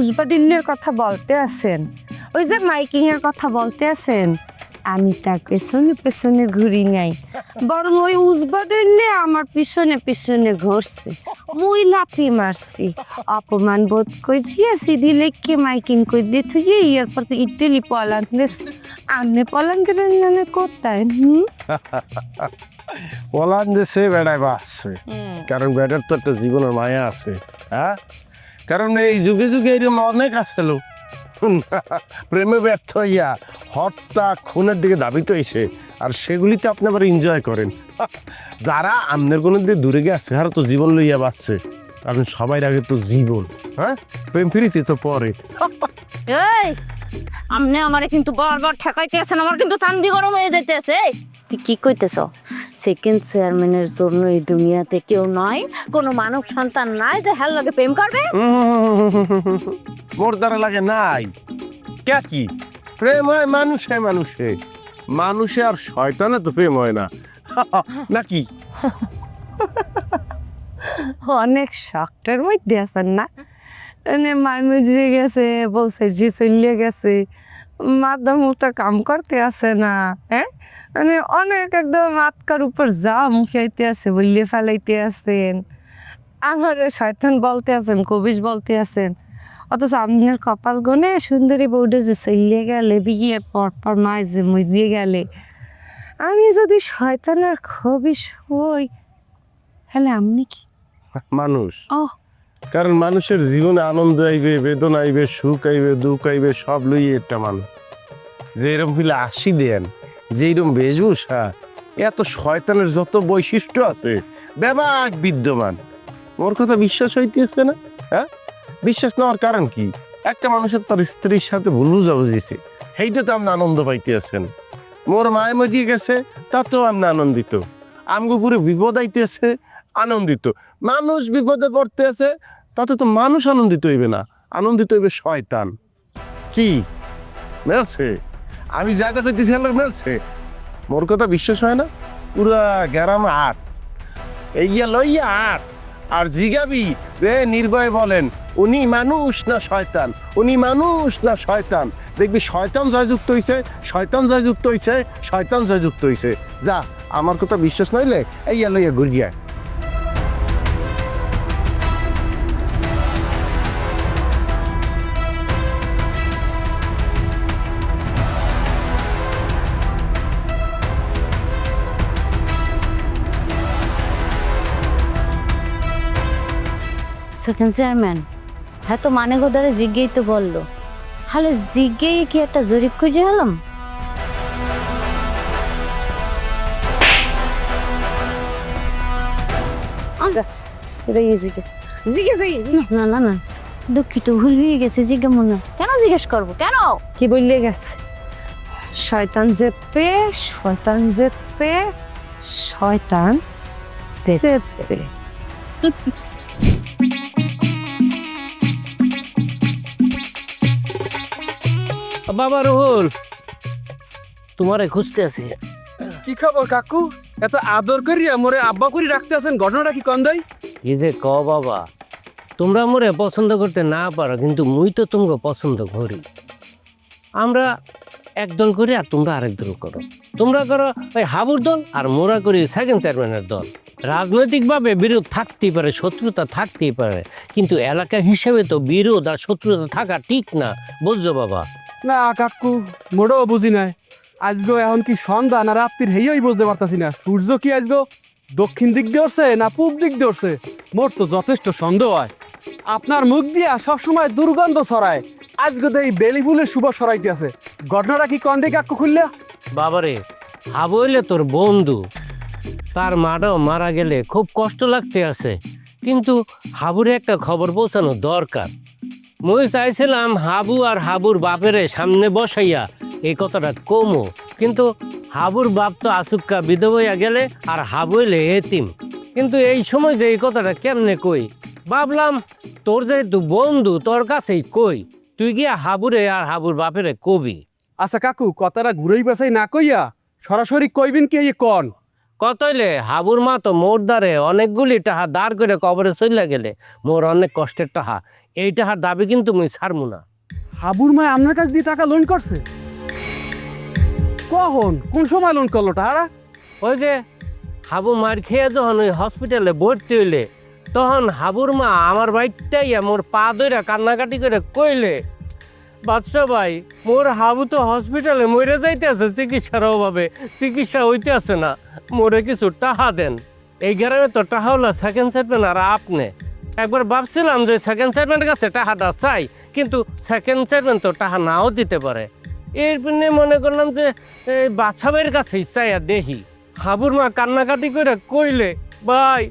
উজবাডিনের কথা বলতে আছেন, ওই যে মাইকিং এর কথা বলতে আছেন, আমি তার পেছনে পেছনে ঘুরি নাই, বরং ওই উজবাডিনে আমার পিছনে পিছনে ঘুরছে, মুই লাথি মারছি, অপমান বোধ করিয়া সিধি লেখকে মাইকিং করে দিয়ে থেকে এরপর তো ইটালি পলান আমনে পলান কেন জানে কোথায় পলান দেশে বেড়ায় বাসছে, কারণ বেটার তো একটা জীবনের মায়া আছে। হ্যাঁ, কারণ এই যুগে যুগে এরকম অনেক আসলো প্রেমে ব্যর্থ হইয়া হত্যা খুনের দিকে ধাবিত হয়েছে, আর সেগুলিতে আপনি আবার এনজয় করেন। যারা আপনার কোনো দিকে দূরে গেছে আর তো জীবন লইয়া বাঁচছে, কারণ সবাই আগে তো জীবন। হ্যাঁ, প্রেম ফিরিতে তো পরে। এই আমনে আমারে কিন্তু বারবার ঠেকাইতে আছেন, আমার কিন্তু চান্দি গরম হয়ে যাইতেছে। তুই কি কইতেছ? সেকেন্ড চেয়ারম্যানের জন্য এই দুনিয়াতে কেউ নয়, কোনো মানব সন্তান নাই যে হ্যাঁ লাগে প্রেম করবে। মোর দ্বারা লাগে নাই কে কি প্রেম হয় মানুষে মানুষে, মানুষে আর শয়তানে তো প্রেম হয় না নাকি? অনেক শখটার মধ্যে আছেন না, মাইমুজে গেছে, বলছে জি চলিয়ে গেছে, মাদামুটা কাম করতে আসে না। হ্যাঁ, মানে অনেক একদম আটকার উপর যা মুখাইতে আছে বললে ফেলাইতে আছেন, আমার শয়তান বলতে আছেন, কবিজ বলতে আছেন, অথচ আপনার কপাল গনে সুন্দরী বউডে যে চলিয়ে গেলে, বিয়ে পর মায় যে মজিয়ে গেলে, আমি যদি শয়তানের খবিশ হই তাহলে আপনি কি মানুষ? ও কারণ মানুষের জীবনে আনন্দ আইবে, বেদনা আইবে, সুখ আইবে, দুঃখ আইবে, সব লইয়ে একটা মানুষ। যে এরম ফিলে আসি দেন, যে এরম বেশভূষা, এত শয়তানের যত বৈশিষ্ট্য আছে ব্যাপক বিদ্যমান, ওর কথা বিশ্বাস হইতেছে না? হ্যাঁ, বিশ্বাস নেওয়ার কারণ কি? একটা মানুষের তার স্ত্রীর সাথে ভুল বুঝাবুঝিছে, সেইটাতে আপনি আনন্দ পাইতেছেন। মোর মায়ে মরিয়ে গেছে, তাতেও আপনি আনন্দিত। আমগো পুরো বিপদ আইতেছে, আনন্দিত। মানুষ বিপদে পড়তে আছে, তাতে তো মানুষ আনন্দিত হইবে না, আনন্দিত হইবে শয়তান। কি মেলছে? আমি যাটা কইতেছি মেলছে? মোর কথা বিশ্বাস হয় না? পুরা গ্যারাম আট এইয়া লইয়া আট, আর জিগাবি রে নির্ভয়ে বলেন উনি মানুষ না শয়তান, উনি মানুষ না শয়তান, দেখবি শয়তান জয়যুক্ত হইছে, শয়তান জয়যুক্ত হইছে, শয়তান জয়যুক্ত হইছে। যা, আমার কথা বিশ্বাস নইলে এইয়া লইয়া ঘুরিয়া। সেকেন্ড চেয়ারম্যান হ্যাঁ তো মানে গোদারে জিজ্ঞেই তো বললো, তাহলে জিজ্ঞেই কি একটা জরিপ খুঁজে হলাম? না না না, দুঃখিত, ভুল হয়ে গেছে, জিজ্ঞা মনে কেন জিজ্ঞেস করবো? কেন কি বললে গেছে? শয়তান জেপে, শয়তান জেপে, শয়তান জেপে। বাবা রুহুল, তোমারে খুঁজতে আছি। কি খবর কাকু? এত আদর করিয়া মোরে আব্বা করি রাখতে আছেন, ঘটনাটা কি কন্দাই? কি যে ক বাবা, তোমরা মোরে পছন্দ করতে না পারো, কিন্তু মুই তো তোমাকে পছন্দ করি। আমরা একদল করি আর তোমরা আরেক দল করো। তোমরা করো ওই হাবুর দল আর মোরা করি সেকেন্ড চেয়ারম্যানের দল। রাজনৈতিকভাবে বিরোধ থাকতেই পারে, শত্রুতা থাকতেই পারে, কিন্তু এলাকা হিসেবে তো বিরোধ আর শত্রুতা থাকা ঠিক না, বুঝছো বাবা? না কাকু, মোটেও বুঝি নাই। আজগো এখন কি সন্ধ্যা না রাত্রির হেই বুঝতে পারতাছি না। সূর্য কি আজগো দক্ষিণ দিক দিয়ে উঠছে না পূব দিক দিয়ে উঠছে? মোর তো যথেষ্ট সন্দেহ হয়। আপনার মুখ দিয়া সবসময় দুর্গন্ধ ছড়ায়, আজগো তো এই বেলি ফুলের শুভ ছড়াইতে আছে। ঘটনাটা কি কন্দে কাকু খুললে? বাবারে, হাবু হইলে তোর বন্ধু, তার মাটাও মারা গেলে খুব কষ্ট লাগতে আছে, কিন্তু হাবুরে একটা খবর পৌঁছানো দরকার। মই চাইছিলাম হাবু আর হাবুর বাপেরে সামনে বসাইয়া এই কথাটা কমো, কিন্তু হাবুর বাপ তো আসুক্কা বিধবা গেলে আর হাবু হইলে এতিম। কিন্তু এই সময় যে এই কথাটা কেমনে কই, ভাবলাম তোর যেহেতু বন্ধু, তোর কাছেই কই, তুই গিয়া হাবুরে আর হাবুর বাপেরে কবি। আচ্ছা কাকু, কথাটা ঘুরেই বাসাই না কইয়া সরাসরি কইবেন কি এই কন? কতইলে হাবুর মা তো মোর দ্বারে অনেকগুলি টাহা দাঁড় করে কবরে চলে গেলে মোর অনেক কষ্টের টাহা, এই টাহার দাবি কিন্তু মুই ছাড়মু না। হাবুর মা আপনার কাছ দিয়ে টাকা লোন করছে? কখন কোন সময় লোন করলো টাকা? ওই যে হাবু মার খেয়ে যখন ওই হসপিটালে ভর্তি হইলে তখন হাবুর মা আমার বাড়িটাই মোর পা ধরে কান্নাকাটি করে কইলে, বাদশা ভাই মোর হাবু তো হসপিটালে মরে যাইতেছে চিকিৎসার অভাবে, চিকিৎসা হইতে আছে না, মোরে কিছু টাহা দেন। এই গ্রামে তো টাহা হলো সেকেন্ড সেটমেন্ট, আর আপনি একবার ভাবছিলাম যে সেকেন্ড সেটমেন্টের কাছে টাহাটা চাই, কিন্তু সেকেন্ড সেটমেন্ট তো টাহা নাও দিতে পারে। এর জন্য মনে করলাম যে এই বাদশা ভাইয়ের কাছেই চাই আর দেখি। হাবুর মা কান্নাকাটি করে কইলে, ভাই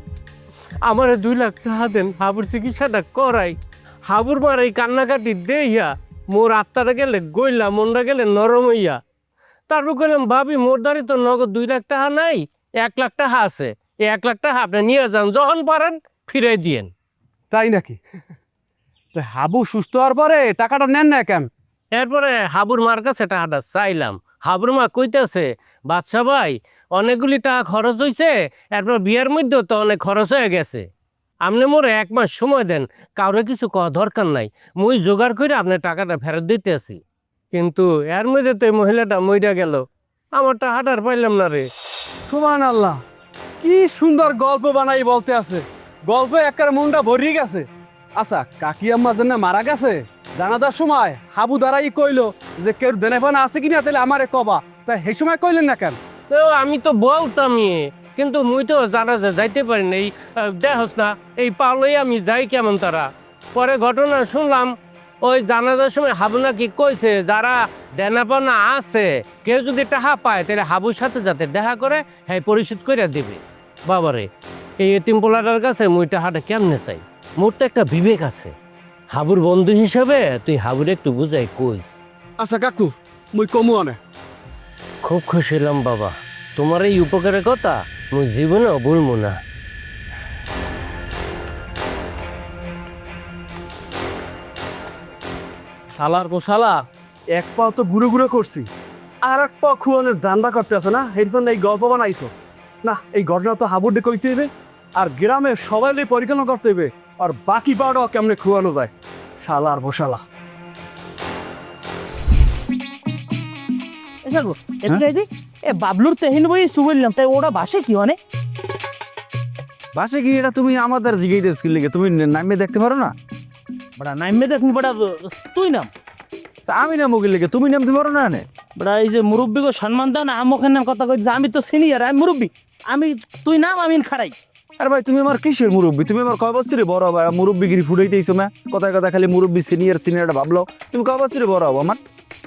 আমার 2 লাখ টাকা দেন, হাবুর চিকিৎসাটা করাই। হাবুর মার এই কান্নাকাটি দেইয়া মোর আত্মাটা গেলে গইলা, মনটা গেলে নরম হইয়া। তারপর কইলাম, ভাবি মোর দ্বারে তো নগদ 2 লাখ টাকা নাই, 1 লাখ টাকা আছে, এই 1 লাখ টাকা আপনি নিয়ে যান, যখন পারেন ফিরাই দিয়েন। তাই নাকি? তো হাবু সুস্থ হওয়ার পরে টাকাটা নেন না কেন? এরপরে হাবুর মার কাছে টাকাটা চাইলাম। হাবুর মা কইতেছে, বাদশা ভাই অনেকগুলি টাকা খরচ হয়েছে, এরপর বিয়ের মধ্যেও তো অনেক খরচ হয়ে গেছে, আপনি মোরে 1 মাস সময় দেন, কাউরে কিছু কওয়া দরকার নাই, মুই জোগাড় করে আপনার টাকাটা ফেরত দিতে আসি। কিন্তু এর মধ্যে তো এই মহিলাটা মইরা গেল, আমার টাকাটা আর পাইলাম না রে। সুবহানাল্লাহ, কি সুন্দর গল্প বানাই বলতে আছে, গল্পে একার মনটা ভরিয়ে গেছে। আচ্ছা, কাকি আম্মা যেন মারা গেছে জানাজার সময় হাবু দ্বারাই কইলো যে কেউ দেনেফানা আছে কিনা, তাহলে আমারে কবা, তাই সেই সময় কইলেন না কেন? তো আমি তো বলতামই, কিন্তু মুই তো জানা যে যাইতে পারি না, এই দেখস না এই পালই আমি যাই কেমন তারা। পরে ঘটনা শুনলাম ওই জানাজার সময় হাবু নাকি কইছে যারা দেনাপানা আছে কেউ যদি টাকা পায় তাহলে হাবুর সাথে যাতে দেখা করে হ্যাঁ পরিশোধ করে দিবে। বাবারে, এই এতিম পোলাটার কাছে মুই টাকাটা কেমনে চাই? মোর তো একটা বিবেক আছে, হাবুর বন্ধু হিসাবে তুই হাবুর একটু বুঝাই কইস। আচ্ছা কাকু, মুই কমু অনে। খুব খুশি হলাম বাবা, তোমার এই উপকারের কথা মুই জীবনেও ভুলবো না। শালার গো শালা, এক পাও তো ঘুরে ঘুরে করছি, আর এক পা খুয়ানের দান্দা করতে আছে না, হেডফোন এই গল্প বানাইছো না। এই ঘটনা তো হাবুর ডে কইতে হইবে, আর গ্রামের সবাই লই পরিকল্পনা করতে হইবে, আর বাকি পাওয়াটাও কেমনে খুয়ানো যায়। শালার গো শালা। বাবলুর তো হিন বই শুনলাম, তাই ওরা বাসে কি অনেক বাসে কি এটা তুমি আমাদের জিগাইতে লিখে তুমি নামে দেখতে পারো না? বড়া নাইমে দেখুন বড়া, তুই নাম তা আমি নাম ওকে লিখে তুমি নামতে পারো না? বড়া এই যে মুরব্বীকে সম্মান দাও না, আমোখান নাম কথা কই, আমি তো সিনিয়র, আমি মুরব্বী, আমি তুই নাম আমি খারাই। আর ভাই তুমি আমার কিসের মুরব্বী? তুমি আমার কয় বছরে বড় হবো? মুরব্বীগিরি ফুটাইতেইছো না, কথা কথা খালি মুরব্বী সিনিয়র সিনিয়রটা ভাবলো। তুমি কয় বছরে বড় হবো আমার?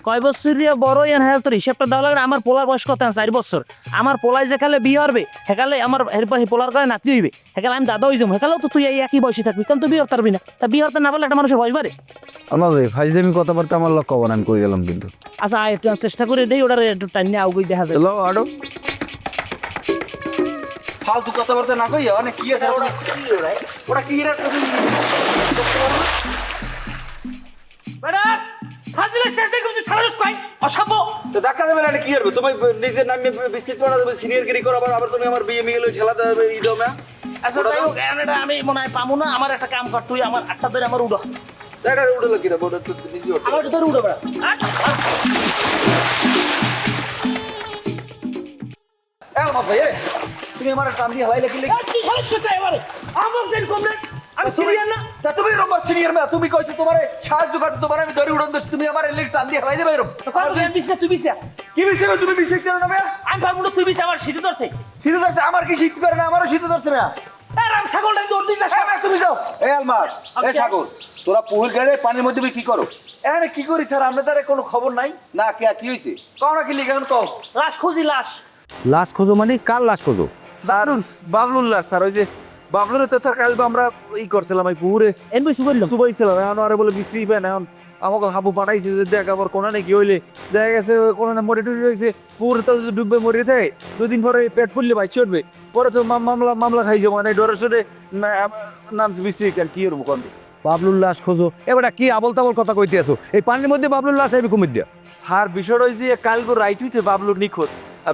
কয় বছর বড় ইয়ান হ্যাঁ, তোর হিসাবটা দেওয়া লাগে। আমার পোলার বয়স কত? 4 বছর। আমার পোলাই যেখানে বিয়ে হবে সেখানে আমার এরপর পোলার গায়ে নাচি হইবে, সেখানে আমি দাদা হয়ে যাবো, সেখানেও তো তুই এই একই বয়সে থাকবি, কারণ তুই বিয়ে হতে পারবি না। তা বিয়ে হতে না পারলে একটা মানুষের বয়স বাড়ে। আমার ভাই ফাইজলামি কথাবার্তা আমার লক্ষ্য হবো না, আমি কই গেলাম কিন্তু। আচ্ছা একটু চেষ্টা করে দেই, ওটা একটু টাইম আউগই দেখা যায়। হ্যালো আডো, ফালতু কথাবার্তা না কইয়া অনেক কি আছে ওটা কি এটা তুমি বেটা ফাজিলের শেষ দেখুন তুই ছাড়া দিস কই অসভ্য। তো ধাক্কা দেবে না, কি করবে? তুমি নিজের নামে বিস্তারিত পড়া দেবে, সিনিয়রগিরি করো, আবার তুমি আমার বিয়ে মিলে ঠেলা দেবে, ই দাও না। আচ্ছা তাই হোক, এটা আমি মনে হয় পাবো না। আমার একটা কাম কর, তুই আমার 8টা ধরে আমার উড়ো, দেখা উঠে কি দেবো, ওটা তো নিজে উঠে। আমার ধরে উড়ো বেটা। আমার ভাই তুমি আমার টান দিয়ে হালাই লাগি কি খালিস করতে এবারে আমার যেন কমরে আমি সিনিয়র না। তা তুমি রম্বার সিনিয়র না, তুমি কইছো তোমারে সাহায্য করতে, তোমার আমি ধরে উড়ন দিচ্ছি, তুমি আমার লেগ টান দিয়ে হালাই দেবে এরকম। তুই বিছ না, তুই বিছ না, কি বিষয় তুমি বিষয় কেন না? আমি পারবো না, তুই বিছ আমার শীতে ধরছে। শীতে ধরছে আমার, কি শিখতে পারে না? আমারও শীতে ধরছে না। আরাম ছাগলটা দৌড় দিস না, তুমি যাও। এই আলমার, এই সাগর, তোরা পুকুর গেলে পানির মধ্যে কি করো? এখানে কি করি স্যার, আপনাদের কোনো খবর নাই না? কি হয়েছে কও না, কি লিখে কও। লাশ খুঁজি, লাশ লাশ খোঁজো মানে কার লাশ খোঁজো? স্যার বাবলুর লাশ স্যার, ওই যে বাবলুর তো কাল আমরা ই করছিলাম, এই পুকুরে এনবি সুবইল সুবাইছিলাম, এখন আরে বলে বৃষ্টি পেন, এখন আমাকে হাবু পাঠাইছে যে দেখ আবার কোনো নাকি হইলে দেখা গেছে কোনো না মরে টুরে হয়েছে, পুকুরে তো ডুববে মরে থাকে, 2 দিন পরে পেট ফুললে ভাই চড়বে, পরে তো মামলা খাইছে, মানে ডরে সরে নাম বৃষ্টি আর কি করবো কন। বাবলুর লাশ খোঁজো, এবার কি আবল তাবল কথা কইতে আছো? এই পানির মধ্যে বাবলুর লাশ আইবি কুমির দিয়া? স্যার বিষয় হয়েছে কালকে রাইট হইতে বাবলুর নিখোঁজ,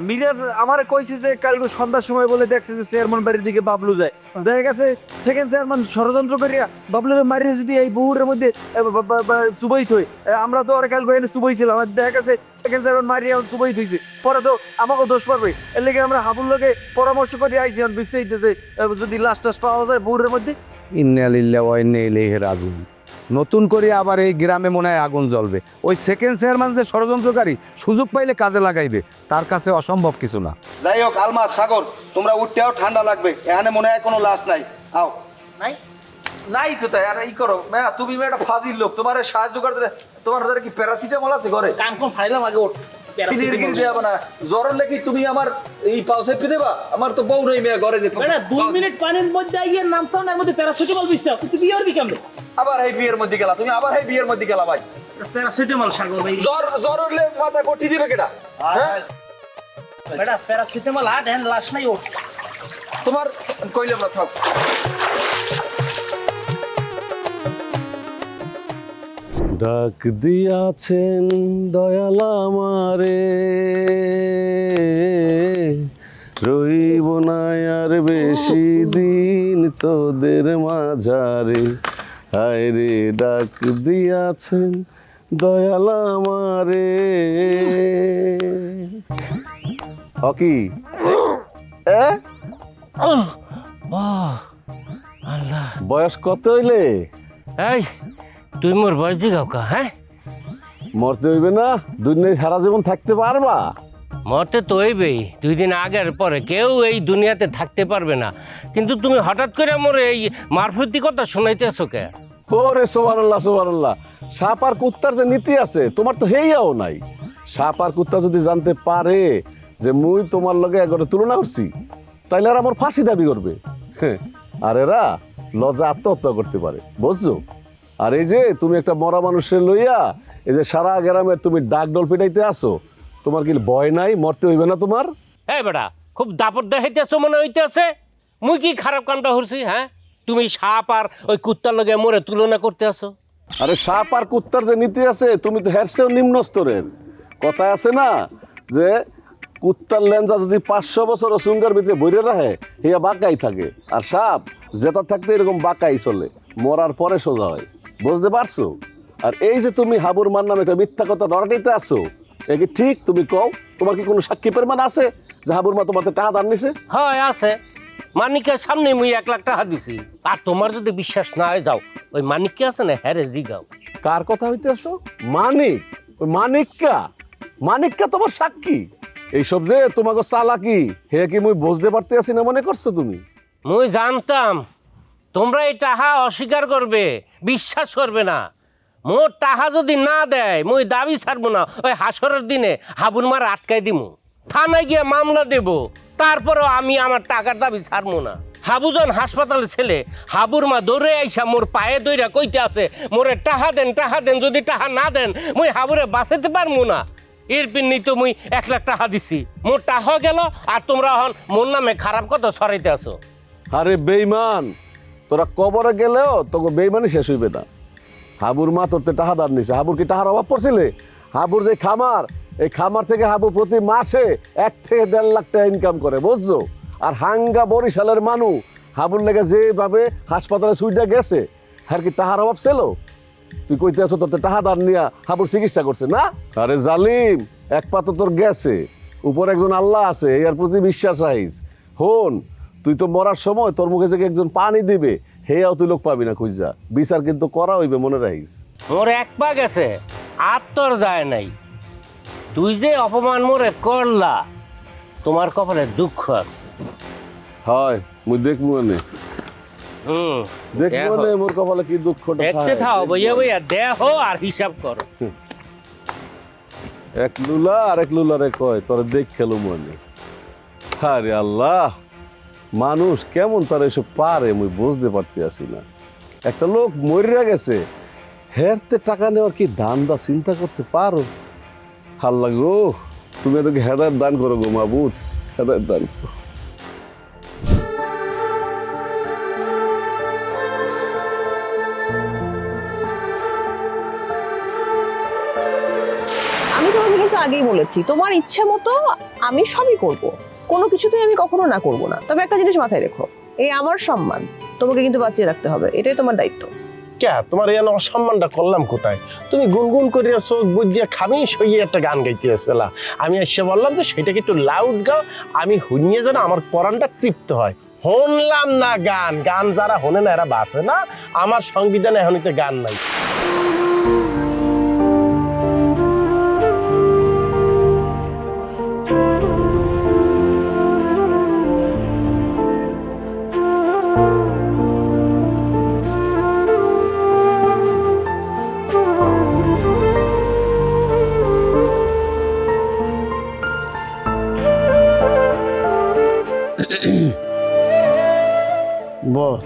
মিরাজ আমার কইছে যে কালকে সন্ধ্যার সময় বলে দেখছে যে চেয়ারম্যান বাড়ির দিকে বাবলু যায়, দেখা গেছে সেকেন্ড চেয়ারম্যান ষড়যন্ত্র করিয়া বাবলুরে মারিয়ে যদি এই বহুরের মধ্যে চুবাই থই, আমরা তো আর কালকে এনে চুবাই ছিলাম, আর দেখা গেছে সেকেন্ড চেয়ারম্যান মারিয়ে চুবাই থইছে, পরে তো আমাকে দোষ পাবে। এর লেগে আমরা হাবুর লোকে পরামর্শ করে আইছি, এখন বুঝতে হইতেছে যদি লাশ টাস পাওয়া যায় বহুরের মধ্যে। ইন্না লিল্লাহি ওয়া ইন্না ইলাইহি রাজিউন। নতুন করে আবার এই গ্রামে মনে হয় আগুন জ্বলবে। ওই সেকেন্ড চেয়ারম্যান যে ষড়যন্ত্রকারী সুযোগ পাইলে কাজে লাগাইবে, তার কাছে অসম্ভব কিছু না। যাই হোক আলমাস সাগর, তোমরা উঠতেও ঠান্ডা লাগবে, এখানে মনে হয় কোনো লাশ নাই। আও নাই নাই তো তাই আর ই করো ম্যা, তুমি একটা ফাজিল লোক, তোমার সাহায্য করতে তোমার হাতে কি প্যারাসিটামল আছে ঘরে? কান কোন ফাইলাম আগে ওঠ। জ্বরের লেগে তুমি আমার এই পাও চেপে দেবা? আমার তো বউ নেই মেয়ে ঘরে যে। বেটা 2 মিনিট পানির মধ্যে আইয়ে নামতো না, এর মধ্যে প্যারাসিটামল বিছতা তুই বিয়ে করবি কেমনে? আবার এই বিয়ের মধ্যে গেলা তুমি, আবার এই বিয়ের মধ্যে গেলা ভাই। প্যারাসিটামল সাগর ভাই, জ্বর উঠলে মাথা পটি দিবে কেডা? হ্যাঁ বেটা প্যারাসিটামল হাট হ্যান্ড লাশ নাই ওঠ। তোমার কইলাম না থাক। ডাক দিয়াছেন দয়াল আমারে, রইব না আর বেশি দিন তোদের মাঝারে, হায় রে ডাক দিয়াছেন দয়াল আমারে। হকি আল্লাহ, বয়স কত হইলে? এই তুই মোর বয়স জিগাও কা? হ্যাঁ, মরতে হইবে না? দুনিয়ায় সারা জীবন থাকতে পারবা? মরতে তো হইবেই, 2 দিন আগের পরে কেউ এই দুনিয়াতে থাকতে পারবে না, কিন্তু তুমি হঠাৎ করে মোর এই মারফতি কথা শোনাইতেছো কে? ওরে সুবহানাল্লাহ সুবহানাল্লাহ, সাপ আর কুত্তার যে নীতি আছে তোমার তো হেইয়াও নাই। সাপ আর কুত্তা যদি জানতে পারে যে মুই তোমার লগে একবারে তুলনা করছি, তাইলে আর আমার ফাঁসি দাবি করবে। হ্যাঁ, আর এরা লজ্জা আত্মহত্যা করতে পারে, বুঝছো? আর এই যে তুমি একটা মরা মানুষের লইয়া এই যে সারা গ্রামের তুমি ডাক ডল পিটাইতে আসো, তোমার কি ভয় নাই? মরতে হইবে না তোমার? এই বেটা, খুব দাপট দেখাইতেছো মনে হইতেছে। মুই কি খারাপ কামটা করছি? হ্যাঁ, তুমি সাপ আর ওই কুত্তার লগে মোরে তুলনা করতে আসো। আরে সাপ আর কুত্তার যে নীতি আছে তুমি তো হেরছেও নিম্ন স্তরের। কথায় আছে না যে কুত্তার লেঞ্জা যদি 500 বছর সুঙ্গার ভিতরে বইরে রাখে হিয়া বাঁকাই থাকে, আর সাপ যেটা থাকতে এরকম বাঁকাই চলে, মরার পরে সোজা হয়। বুঝতে পারছো? আর এই যে তুমি হাবুর মার নামে একটা মিথ্যা কথা রটাইতে আসো, এ কি ঠিক? তুমি কও, তোমার কি কোনো সাক্ষী প্রমাণ আছে যে হাবুর মা তোমার টাকা দান নিছে? হয় আছে, মানিকের সামনে মুই 1 লাখ টাকা দিছি। আর তোমার যদি বিশ্বাস না হয় যাও ওই মানিককে আছে না হ্যারে জিগাও। কার কথা হইতেছো? মানিক? ওই মানিককা? মানিককা তোমার সাক্ষী? এইসব যে তোমাকে চালাকি হে কি মুই বুঝতে পারতে আছি না মনে করছো তুমি? মুই জানতাম তোমরা এই টাকা অস্বীকার করবে, বিশ্বাস করবে না। মোর টাকা যদি না দেয় মুই দাবি ছাড়বো না, ওই হাসরের দিনে হাবুর মার আটকাই দিমু, থানায় গিয়ে মামলা দেব, তারপরেও আমি আমার টাকার দাবি ছাড়বো না। হাবুজন হাসপাতালে ছেলে, হাবুর মা দৌড়ে আইসা মোর পায়ে দইরা কইতে আছে মোরে টাকা দেন, টাকা দেন, যদি টাকা না দেন মুই হাবুরে বাঁচাতে পারবো না। এর পিন্নি তো মুই 1 লাখ টাকা দিছি, মোর টাকা গেল, আর তোমরা এখন মোর নামে খারাপ কথা ছড়াইতে আসো। আরে বেইমান, তোরা কবরে গেলেও তোকে বেইমানি শেষ হইবে না। হাবুর মা তোর টাকা দান নিছে, হাবুর কি টাকার অভাব পড়ছিলে? হাবুর যে খামার, এই খামার থেকে হাবু প্রতি মাসে 1 থেকে 1.5 লাখ টাকা ইনকাম করে, বুঝছো? আর হাঙ্গা বরিশালের মানুষ হাবুর লেগে যেভাবে হাসপাতালে সুইটা গেছে, আর কি টাকার অভাব ছিল? তুই কইতে আছো তোর টাকা দান নিয়া হাবুর চিকিৎসা করছে না? আরে জালিম, এক পা তো তোর গেছে, উপর একজন আল্লাহ আছে, এর প্রতি বিশ্বাস রাখিস। হন, তুই তো মরার সময় তোর মুখে যে একজন পানি দিবে হেয়াও তুই লোক পাবি না খুঁজা, বিচার কিন্তু করা হইবে, মনে রাখিস। মোর 1 পা গেছে, আর তোর যায় নাই। তুই যে অপমান মোরে করলা, তোমার কপালে দুঃখ আছে। হয় মুই দেখবো মানে, দেখবো মানে মোর কপালে কি দুঃখটা দেখতে থাও, বইয়া বইয়া দেখো আর হিসাব করো। এক লুলা আর এক লুলারে কয় তোর দেখ খেলো মনে। আরে আল্লাহ, মানুষ কেমন তারা এসব পারে মুই বুঝতে পারতে আসি না। একটা লোক মরিয়া গেছে, হেরতে টাকা নেওয়ার কি দান দা চিন্তা করতে পারো? আল্লাহ গো, তুমি এদেরকে হেদায়েত দান করো গো মাবুদ, হেদায়েত দান করো। আমি তোমাকে কিন্তু আগেই বলেছি তোমার ইচ্ছে মতো আমি সবই করব, কোনো কিছুতেই আমি কখনো না করব না। তবে একটা জিনিস মাথায় রেখো, এই আমার সম্মান তোমাকে কিন্তু বাঁচিয়ে রাখতে হবে, এটাই তোমার দায়িত্ব। কে তোমার এই অসম্মানটা করলাম কোথায়? তুমি গুনগুন করিয়া চোখ বুঝিয়া খামি সইয়ে একটা গান গাইতে আসলা, আমি এসে বললাম যে সেটাকে একটু লাউড গাও, আমি শুনিয়ে যেন আমার পরাণটা তৃপ্ত হয়। শুনলাম না গান, গান যারা শোনে না এরা বাঁচে না। আমার সংবিধানে এখনইতে গান নাই।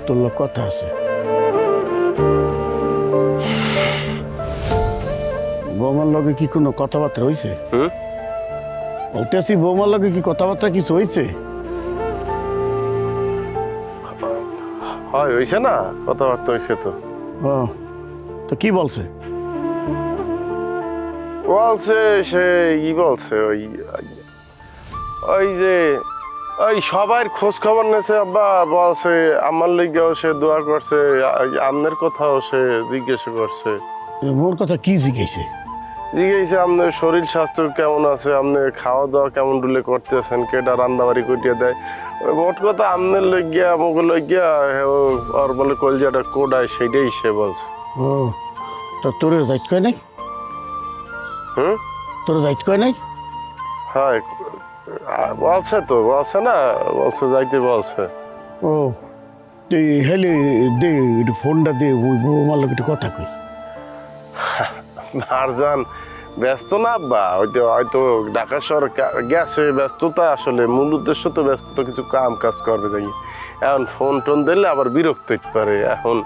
তোর লোক কথা আছে, বৌমার লগে কি কোনো কথাবার্তা হয়েছে? বলতেছি বৌমার লগে কি কথাবার্তা কিছু হয়েছে? হয় হয়েছে না, কথাবার্তা হয়েছে তো। ও তো কি বলছে? বলছে সে ই বলছে ওই ওই যে ওই সবার খোঁজ খবর নেছে আব্বা, বলছে আমার লিগেও সে দোয়া করছে, আপনার কথাও সে জিজ্ঞাসা করছে। মোর কথা কি জিজ্ঞেসে? জিজ্ঞেসে আপনার শরীর স্বাস্থ্য কেমন আছে, আপনি খাওয়া দাওয়া কেমন ডুলে করতেছেন, কেটা রান্নাবাড়ি করিয়ে দেয়। মোট কথা আপনার লইগিয়া আমাকে লইগিয়া ওর বলে কলজাটা কোডায়, সেইটাই সে বলছে। ও তো তোর দায়িত্ব কয় নাই? তোর দায়িত্ব কয় নাই? হ্যাঁ বলছে তো, বলছে না, বলছে যাইতে বলছে। ও হেলে দে ফোনটা দে, ওই বৌমার লোক একটু কথা কই। মারজান ব্যস্ত না আব্বা, হয়তো ঢাকা শহর গেছে, ব্যস্ততা আসলে মূল উদ্দেশ্য তো ব্যস্ততা, কিছু কাম কাজ করবে যাই। এখন ফোন টোন দিলে আবার বিরক্ত হইতে পারে, এখন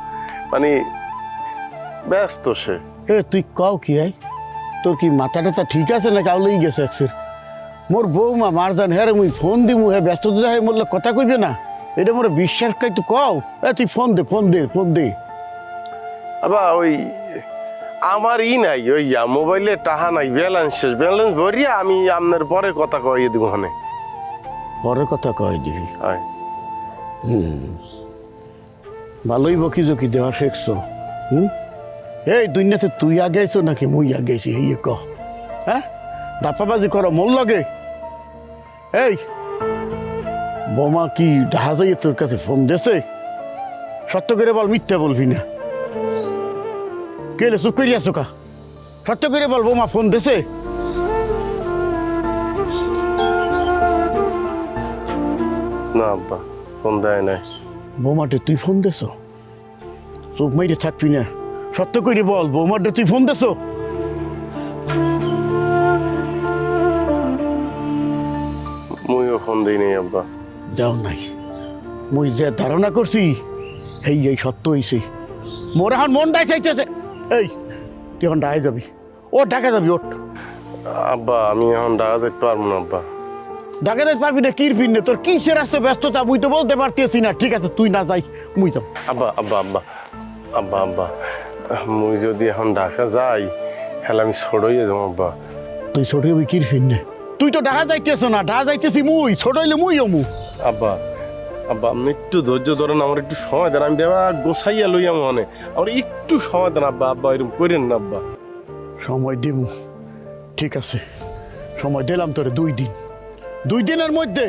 মানে ব্যস্ত সে। এ তুই কও কি হয়, তোর কি মাথা টাথা ঠিক আছে না কাউলেই গেছে একসের? মোর বৌমা মারজান হ্যাঁ মুই ফোন দিমু, হ্যাঁ ব্যস্ততা যায় মোরলে কথা কইবে না, এটা মোর বিশ্বাস করে তুই কও। তুই ফোন দে, ফোন দে, ফোন দে। আবার ওই আমার ই নাই, ওই মোবাইলে টাহা নাই, ব্যালেন্স শেষ, ব্যালেন্স ভরিয়া আমি আপনার পরে কথা কইয়ে দিব। হনে পরে কথা কয়ে দিবি? হয়। ভালোই বকি জকি দেওয়া শেখছো। এই দুনিয়াতে তুই আগে আইছো নাকি মুই আগে আইছি, এই ক হ্যাঁ দাপাবাজি করো মোর লাগে। এই বোমা কি ঢাহা যাইয়ে তোর কাছে ফোন দিয়েছে? সত্য করে বল, মিথ্যা বলবি না। কেলে চুপ করিয়া চোকা, সত্য করে বল বোমা ফোন দিয়েছে? না আব্বা ফোন দেয় নাই। বোমাটে তুই ফোন দেছ? চোখ মাইরে থাকবি না, সত্য করে বল বৌমাটে তুই ফোন দেছ? মুইও ফোন দিই নাই আব্বা। দাও নাই? মুই যে ধারণা করছি এই সত্য হইছে। মোর এখন মনটাই চাইতেছে। এই তুই এখন ঢাকা যাবি, ও ঢাকা যাবি ওঠ। আব্বা আমি এখন ঢাকা যেতে পারবো না আব্বা। ঢাকা যেতে পারবি না? কির ফিরনে তোর কিসের আসতে ব্যস্ততা মুই তো বলতে পারতেছি না। ঠিক আছে তুই না যাই, মুই যাব। আব্বা আব্বা আব্বা আব্বা আব্বা মুই যদি এখন ঢাকা যাই হ্যাঁ আমি ছড়ইয়ে যাবো আব্বা। তুই ছড়িয়ে কির ফিরনে? তুই তো ঢাকা যাইতেছ না, ঢাকা যাইতেছি মুই, ছড়াইলে মুই অমু। আব্বা আব্বা আপনি একটু ধৈর্য ধরেন, আমার একটু সময় দেন, আমি বেবা গোছাইয়া লইয়া মনে, আমার একটু সময় দেন আব্বা। আব্বা এরকম করেন না আব্বা। সময় দিব, ঠিক আছে সময় দিলাম তোরে 2 দিন। 2 দিনের মধ্যে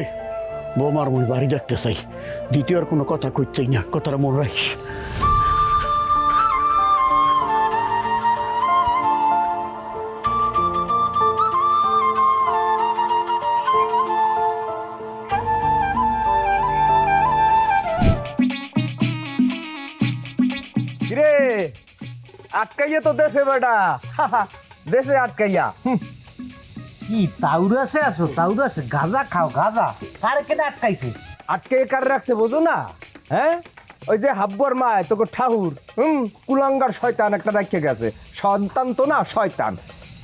বৌমার মুই বাড়ি দেখতে চাই, দ্বিতীয় আর কোনো কথা কইতে চাই না, কথাটা মনে রাখিস। কিরে আটকাইয়া তো দেশে বেটা, দেশে আটকাইয়া। কি তাউরাসে আছো? তাউরাসে গাঁজা খাও, গাঁজা কারে কেটে আটকাইছে? আটকে কার রাখছে বোঝো না? হ্যাঁ ওই যে হাব্বর মায় তোকে ঠাহুর কুলাঙ্গার শয়তান একটা রাখে গেছে, সন্তান তো না শয়তান,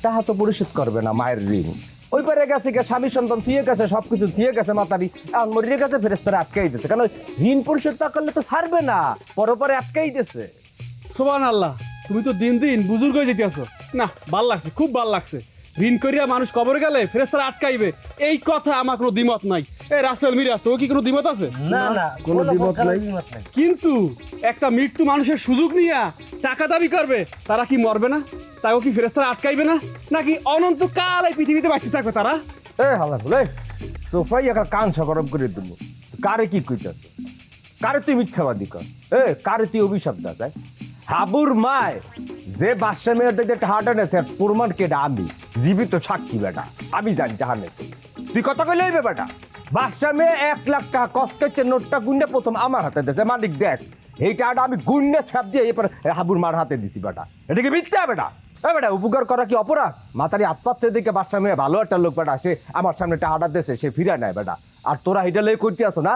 তাহা তো পরিশোধ করবে না মায়ের ঋণ। ওই পারে গেছে স্বামী সন্তান থিয়ে গেছে, সবকিছু থিয়ে গেছে মাতারি, এখন মরিয়ে গেছে ফেরেস্তারা আটকাই দিতেছে, কারণ ঋণ পরিশোধ না করলে তো ছাড়বে না, পরে আটকাই দিতেছে। সুবহানাল্লাহ, তুমি তো দিন দিন বুজুর্গ হয়ে যেতে আছো। না ভাল লাগছে, খুব ভাল লাগছে। ঋণ করিয়া মানুষ কবর গেলে ফেরেস্তারা আটকাইবে এই কথা আমার কোনো দ্বিমত নাই। এই রাসেল মিরাজ তো কি কোনো দ্বিমত আছে? না না কোনো দ্বিমত নাই। কিন্তু একটা মৃত্যু মানুষের সুযোগ নিয়ে টাকা দাবি করবে, তারা কি মরবে না? তাও কি ফেরেস্তারা আটকাইবে না, নাকি অনন্তকাল এই পৃথিবীতে বাঁচতে থাকবে তারা? এ হালা বলে সোফাই একটা কান গরম করে দেব। কারে কি কইতাছ? কারে তুই মিথ্যাবাদী কর? কারে তুই অভিশাপ দা যায়? হাবুর মায় যে বাদশা মেয়ের দিকে টাহাটা নেছে প্রমাণ কেটা আমি জীবিত সাক্ষী বেটা, আমি জানি টাহা নেছে। তুই কথা কইলে হইবে বেটা। বাদশা মেয়ে 1 লাখ টাকা কষ্টের নোটটা গুন্ডে প্রথম আমার হাতে দিয়েছে, মালিক দেখ এই টাকাটা আমি গুন্ডে ছাপ দিয়ে এরপর হাবুর মার হাতে দিছি বেটা। এটা কি মিথ্যা বেটা? বেটা উপকার করা কি অপরাধ? মাতারি হাত পাচ্ছে দিকে বাদশা মেয়ে ভালো একটা লোক বেটা, সে আমার সামনে টাকাটা দিয়েছে, সে ফিরে নেয় বেটা। আর তোরা এটা লেগে করতে আসো না?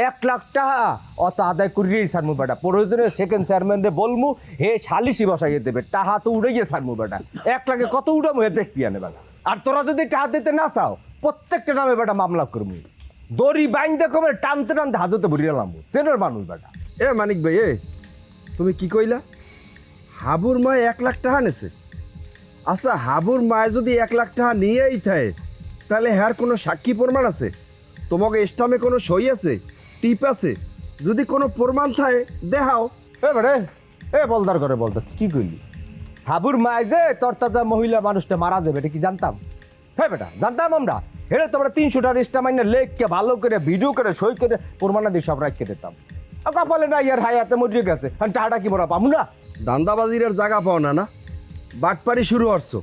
1 লাখ টাকা অত আদায় করিয়েই সারমু বেটা। প্রয়োজনে সেকেন্ড চেয়ারম্যানরে বলমু হে সালিশি বসাইয়ে দেবে, টাহা তো উড়ে গিয়ে সারমু বেটা। 1 লাখে কত উড়ামু হে দেখবি আনে বেটা। আর তোরা যদি টাকা দিতে না চাও প্রত্যেকটা নামে বেটা মামলা করবো। দড়ি বাইন্দে কমে টানতে টানতে হাজতে ভরিয়ালাম সেনের মানুষ বেটা। এ মানিক ভাই, তুমি কি কইলা? হাবুর মায় 1 লাখ টাকা নেছে? আচ্ছা, হাবুর মায় যদি 1 লাখ টাকা নিয়েই থাকে তাহলে হ্যার কোনো সাক্ষী প্রমাণ আছে? তোমাকে স্টামে কোনো সই আছে, টিপ আছে? যদি কোনো প্রমাণ থাকে দেখাও। বেড়ে বলদার করে বলতো কি কইলি? হাবুর মায় যে তরতাজা মহিলা মানুষটা মারা যাবে এটা কি জানতাম? হ্যাঁ বেটা জানতাম আমরা। হেরে তোমরা 300টা রেস্টা মাইনে লেখকে ভালো করে ভিডিও করে সই করে প্রমাণাদি সব রাখতে দিতাম। কপালে না ইয়ার হায়াতে মরিয়ে গেছে, টাকাটা কি বড় পাবো না? দান্দাবাজির আর জায়গা পাও না না, বাটপারি শুরু করছো।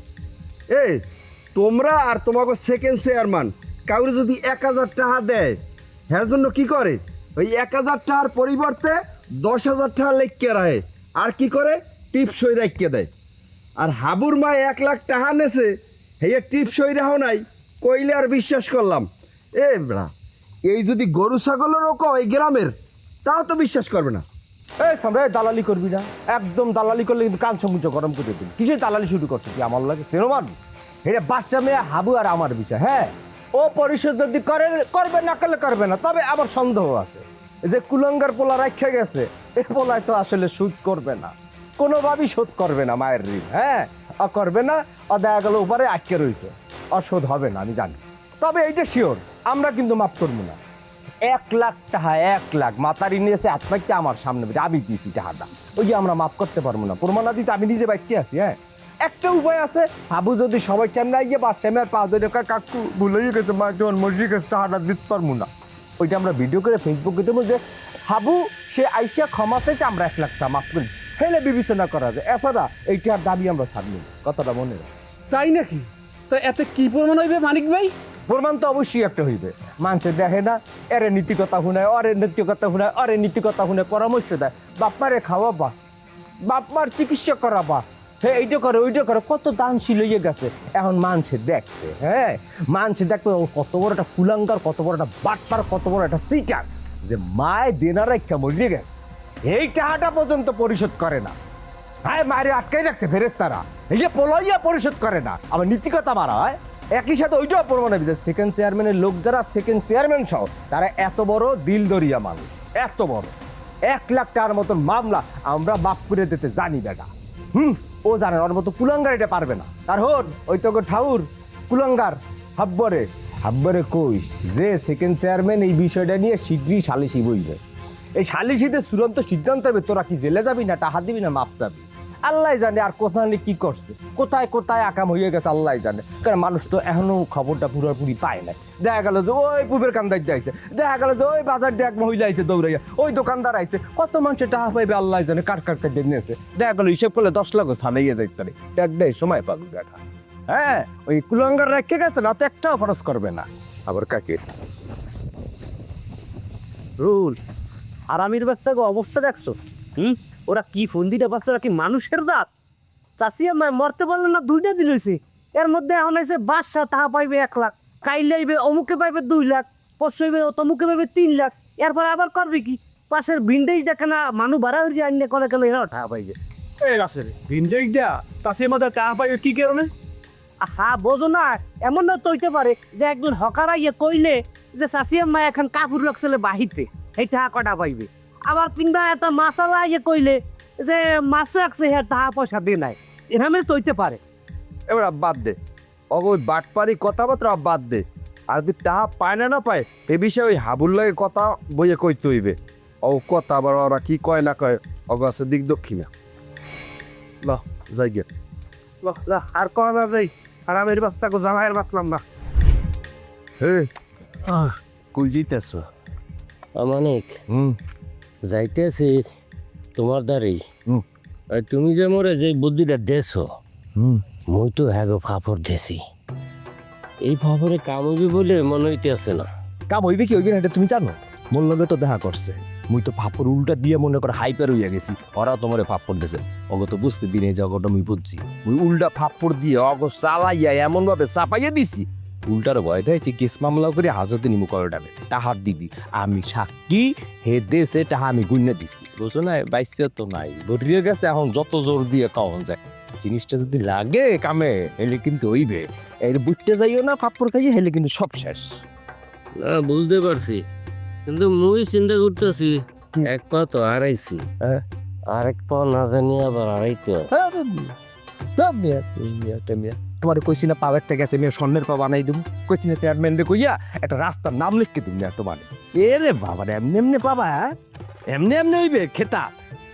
তোমরা আর তোমাকে সেকেন্ড চেয়ারম্যান কাউরে যদি 1000 টাকা দেয়, হ্যাঁ জন্য কি করে? ওই 1000 টাকার পরিবর্তে 10,000 টাকা লেখকে রাখে, আর কি করে টিপ সই রাখকে দেয়। আর হাবুর মা 1 লাখ টাকা নেছে, হেয়ে টিপ সই রাখো নাই, কইলে আর বিশ্বাস করলাম। ব্রা, এই যদি গরু ছাগলেরও এই গ্রামের, তাও তো বিশ্বাস করবে না। সামনে দালালি করবি না, একদম দালালি করলে কিন্তু কান সমুচ গরম করে দিবি। কিসের দালালি শুরু করছে কি আমার লাগে? চেনমান এটা বাচ্চা মেয়ে হাবু আর আমার বিষয়। হ্যাঁ, ও পরিশোধ যদি করবে না করলে করবে না, তবে আমার সন্দেহ আছে যে কুলঙ্গার পোলা রাখা গেছে, এ পোলায় তো আসলে সুদ করবে না, কোনোভাবেই শোধ করবে না মায়ের ঋণ। হ্যাঁ, করবে না, দেখা গেল উপরে আটকে রয়েছে, অশোধ হবে না আমি জানি। তবে এইটা শিওর আমরা কিন্তু মাফ করবো না। 1 লাখ টাকা 1 লাখ মাতারি নিয়েছে আত্মাকে আমার সামনে আমি দিয়েছি টাকাটা, ওই যে আমরা মাফ করতে পারবো না। প্রমাণাদি তো আমি নিজে বাচ্চা আছি। হ্যাঁ, একটা উপায় আছে, হাবু যদি সবাই সামনে গিয়ে বাচ্চা মেয়ের 5,000 টাকা কাকু ভুলেই গেছে মা যখন মসজিদ গেছে টাকাটা দিতে পারবো না, ওইটা আমরা ভিডিও করে ফেসবুকে দেবো যে হাবু সে আইসা ক্ষমা চাইতে আমরা 1 লাখ টাকা মাফ করি, ফেলে বিবেচনা করা যায়। এছাড়া এইটার দাবি আমরা ছাড়বো, কথাটা মনে রাখ। তাই নাকি? তো এতে কি প্রমাণ হইবে মানিক ভাই? প্রমাণ তো অবশ্যই একটা হইবে। মানুষের দেখে না, এরে নীতিকতা শুনায়, অরে নীতিকতা শুনায়, অরে নীতিকতা শুনে পরামর্শ দেয়, বাপমারে খাওয়াবা, বাপমার চিকিৎসা করাবা, হ্যাঁ এইটা করে ওইটা করে, কত দানশীল হয়ে গেছে। এখন মানছে দেখতে, হ্যাঁ মানছে দেখতে কত বড় একটা কুলাঙ্গার, কত বড় একটা বাটপার, কত বড় একটা সিটার, যে মায় দেনার একটা মরিয়ে গেছে, এই টাকাটা পর্যন্ত পরিশোধ করে না। হ্যাঁ, মায়ের আটকাই রাখছে ফেরেস্তারা, এই যে পলাইয়া পরিশোধ করে না, আবার নীতিকতা মারা হয়। একই সাথে ওইটাও প্রমাণ হবে যে সেকেন্ড চেয়ারম্যানের লোক যারা সেকেন্ড চেয়ারম্যান সহ তারা এত বড় দিল দরিয়া মানুষ, এত বড় 1 লাখ টাকার মতন মামলা আমরা মাফ করে দিতে জানি বেটা। ও জানে ওর মতো কুলাঙ্গার এটা পারবে না। আর হোন ওই তো ঠাউর কুলাঙ্গার হাব্বরে কইস যে সেকেন্ড চেয়ারম্যান এই বিষয়টা নিয়ে শীঘ্রই সালিশি বইবে। এই সালিশিতে চূড়ান্ত সিদ্ধান্ত হবে তোরা কি জেলে যাবি না টাকা দিবি না মাপ যাবি, আল্লাহ জানে। আর কোথায় কি করছে, কোথায় কোথায় আকাম হয়ে গেছে আল্লাহ জানে, কারণ মানুষ তো এখনো খবরটা পুরোপুরি পায় না। দেখা গেল যে ওই পুবের কান্দার যাইছে, দেখা গেল যে ওই বাজার দিয়ে এক মহিলা আইছে দৌড়াইয়া, ওই দোকানদার আইছে, কত মানুষের টাকা পাইবে আল্লাহ জানে, কার কার কার নিয়েছে। দেখা গেল হিসেব করলে 10 লাখ সানাইয়া দেখতে পারি, দেয় সময় পাবো দেখা। হ্যাঁ, ওই কুলাঙ্গার রেখে গেছে না তো একটাও খরচ করবে না। আবার কাকে রুল আর আমির ব্যাগটাকে অবস্থা দেখছো? ওরা কি ফন্দিটা পাচ্ছে, ওরা কি মানুষের দাঁত? চাষিয়া মায় মরতে পারলে না 2টা দিল হয়েছে, এর মধ্যে এখন হয়েছে বাদশা টাকা পাইবে 1 লাখ, কাইলে আইবে অমুকে পাইবে 2 লাখ, পরশু হইবে তমুকে পাইবে 3 লাখ, এরপর আবার করবে কি? পাশের ভিন্ডেজ দেখে না মানুষ ভাড়া হয়ে আনলে করে কেন এরাও টাকা পাইবে। এই রাসেল ভিনজেকটা তাসে আমাদের টাকা পাইবে কি কারণে? আচ্ছা বোঝো না, এমন না তো হইতে পারে যে একজন হকারা ইয়ে কইলে যে চাষিয়া মায় এখন কাপড় রাখছিলে বাহিতে, এই টাকা কটা পাইবে। আবার কিংবা একটা মাসালা ইয়ে কইলে যে মাছ রাখছে হ্যাঁ টাকা পয়সা দিয়ে নাই, এরকম তো হইতে পারে। এবার বাদ দে ওই বাটপারি কথাবার্তা বাদ দে আর যদি টাহা পায় না পায় এ বিষয়ে ওই হাবুর লাগে কথা বইয়ে কইতে হইবে ও কথা আবার ওরা কি কয় না কয় অগ আছে দিক দক্ষিণা ল যাই গে আর করা যাই আর আমি বাচ্চাকে জামাইয়ের বাতলাম না হে কই যাইতেছ আমানিক যাইতেছি তোমার দ্বারি হুম। আর তুমি যে মোরে যে বুদ্ধিটা দেছো মই তো হ্যাঁ ফাফর দেছি এই ফাফরে কাম হইবে বলে মনে হইতেছে না। কাম হইবে কি হইবে না এটা তুমি জানো? মোর লগে তো দেখা করছে, মুই তো ফাপড় উল্টা দিয়ে মনে করে হাইপার হইয়া গেছি, ওরা তোমারে ফাপড় দিছে। অগ তো বুঝতে দিনে জগটা মুই বুঝছি, মুই উল্টা ফাপড় দিয়ে অগ চালাইয়া এমন ভাবে চাপাইয়া দিছি, উল্টার ভয় দেয়ছি কেস মামলা করে হাজতে নিমু করডাবে টাহার দিবি আমি সাক্ষী হে দেশে টাহা আমি গুইনা দিছি, বুঝছো না? বাইসে তো নাই বরিয়ে গেছে, এখন যত জোর দিয়ে কাউন যায় জিনিসটা যদি লাগে কামে হেলে কিন্তু হইবে। এর বুঝতে যাইও না ফাপড় খাইয়ে হেলে কিন্তু সব শেষ। না বুঝতে পারছি, কিন্তু মুই চিন্তা করতেছি এক পা তো হারাইছি, আরেক পা না জানি আবার হারাইতে হয়। তোমার কইছি না পাওয়ারটা গেছে মেয়ে স্বর্ণের পা বানাই দেবো, কইছি না চেয়ারম্যান কইয়া একটা রাস্তার নাম লিখকে তুমি আর তোমার এরে বাবা এমনি এমনি পাবা, এমনি এমনি হইবে খেতা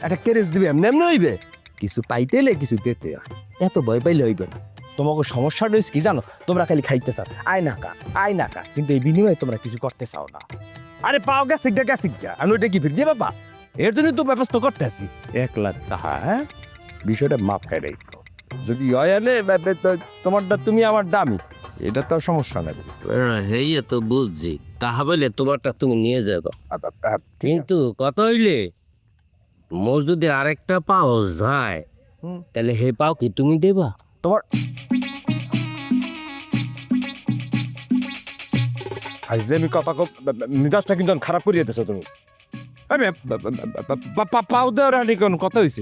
একটা কেরেস দিবে, এমনি এমনি হইবে কিছু পাইতে এলে কিছু দিতে হয়। এত ভয় পাইলে হইবে না। তোমাকে সমস্যাটা হয়েছে কি জানো? তোমরা খালি খাইতে চাও আয় না কা, কিন্তু এই বিনিময়ে তোমরা কিছু করতে চাও না। আরে পাও গেছে আমি ওইটা কি ফিরে বাবা, এর জন্য তো ব্যবস্থা করতে আসি 1 লাখ টাকা। হ্যাঁ বিষয়টা মাপ খাই রাখো, যদি হয় আনে তোমারটা তুমি আমার দামি, এটা তো সমস্যা নেই। হেই তো বুঝছি, তাহা বলে তোমারটা তুমি নিয়ে যাবো, কিন্তু কথা হইলে মোর যদি আরেকটা পাও যায় তাহলে হে পাও কি তুমি দেবা? তোমার আজকে আমি কথা মিজাজটা কিন্তু খারাপ করিয়ে দিছো তুমি। পাও দেওয়ার আনি কোন কথা হয়েছে?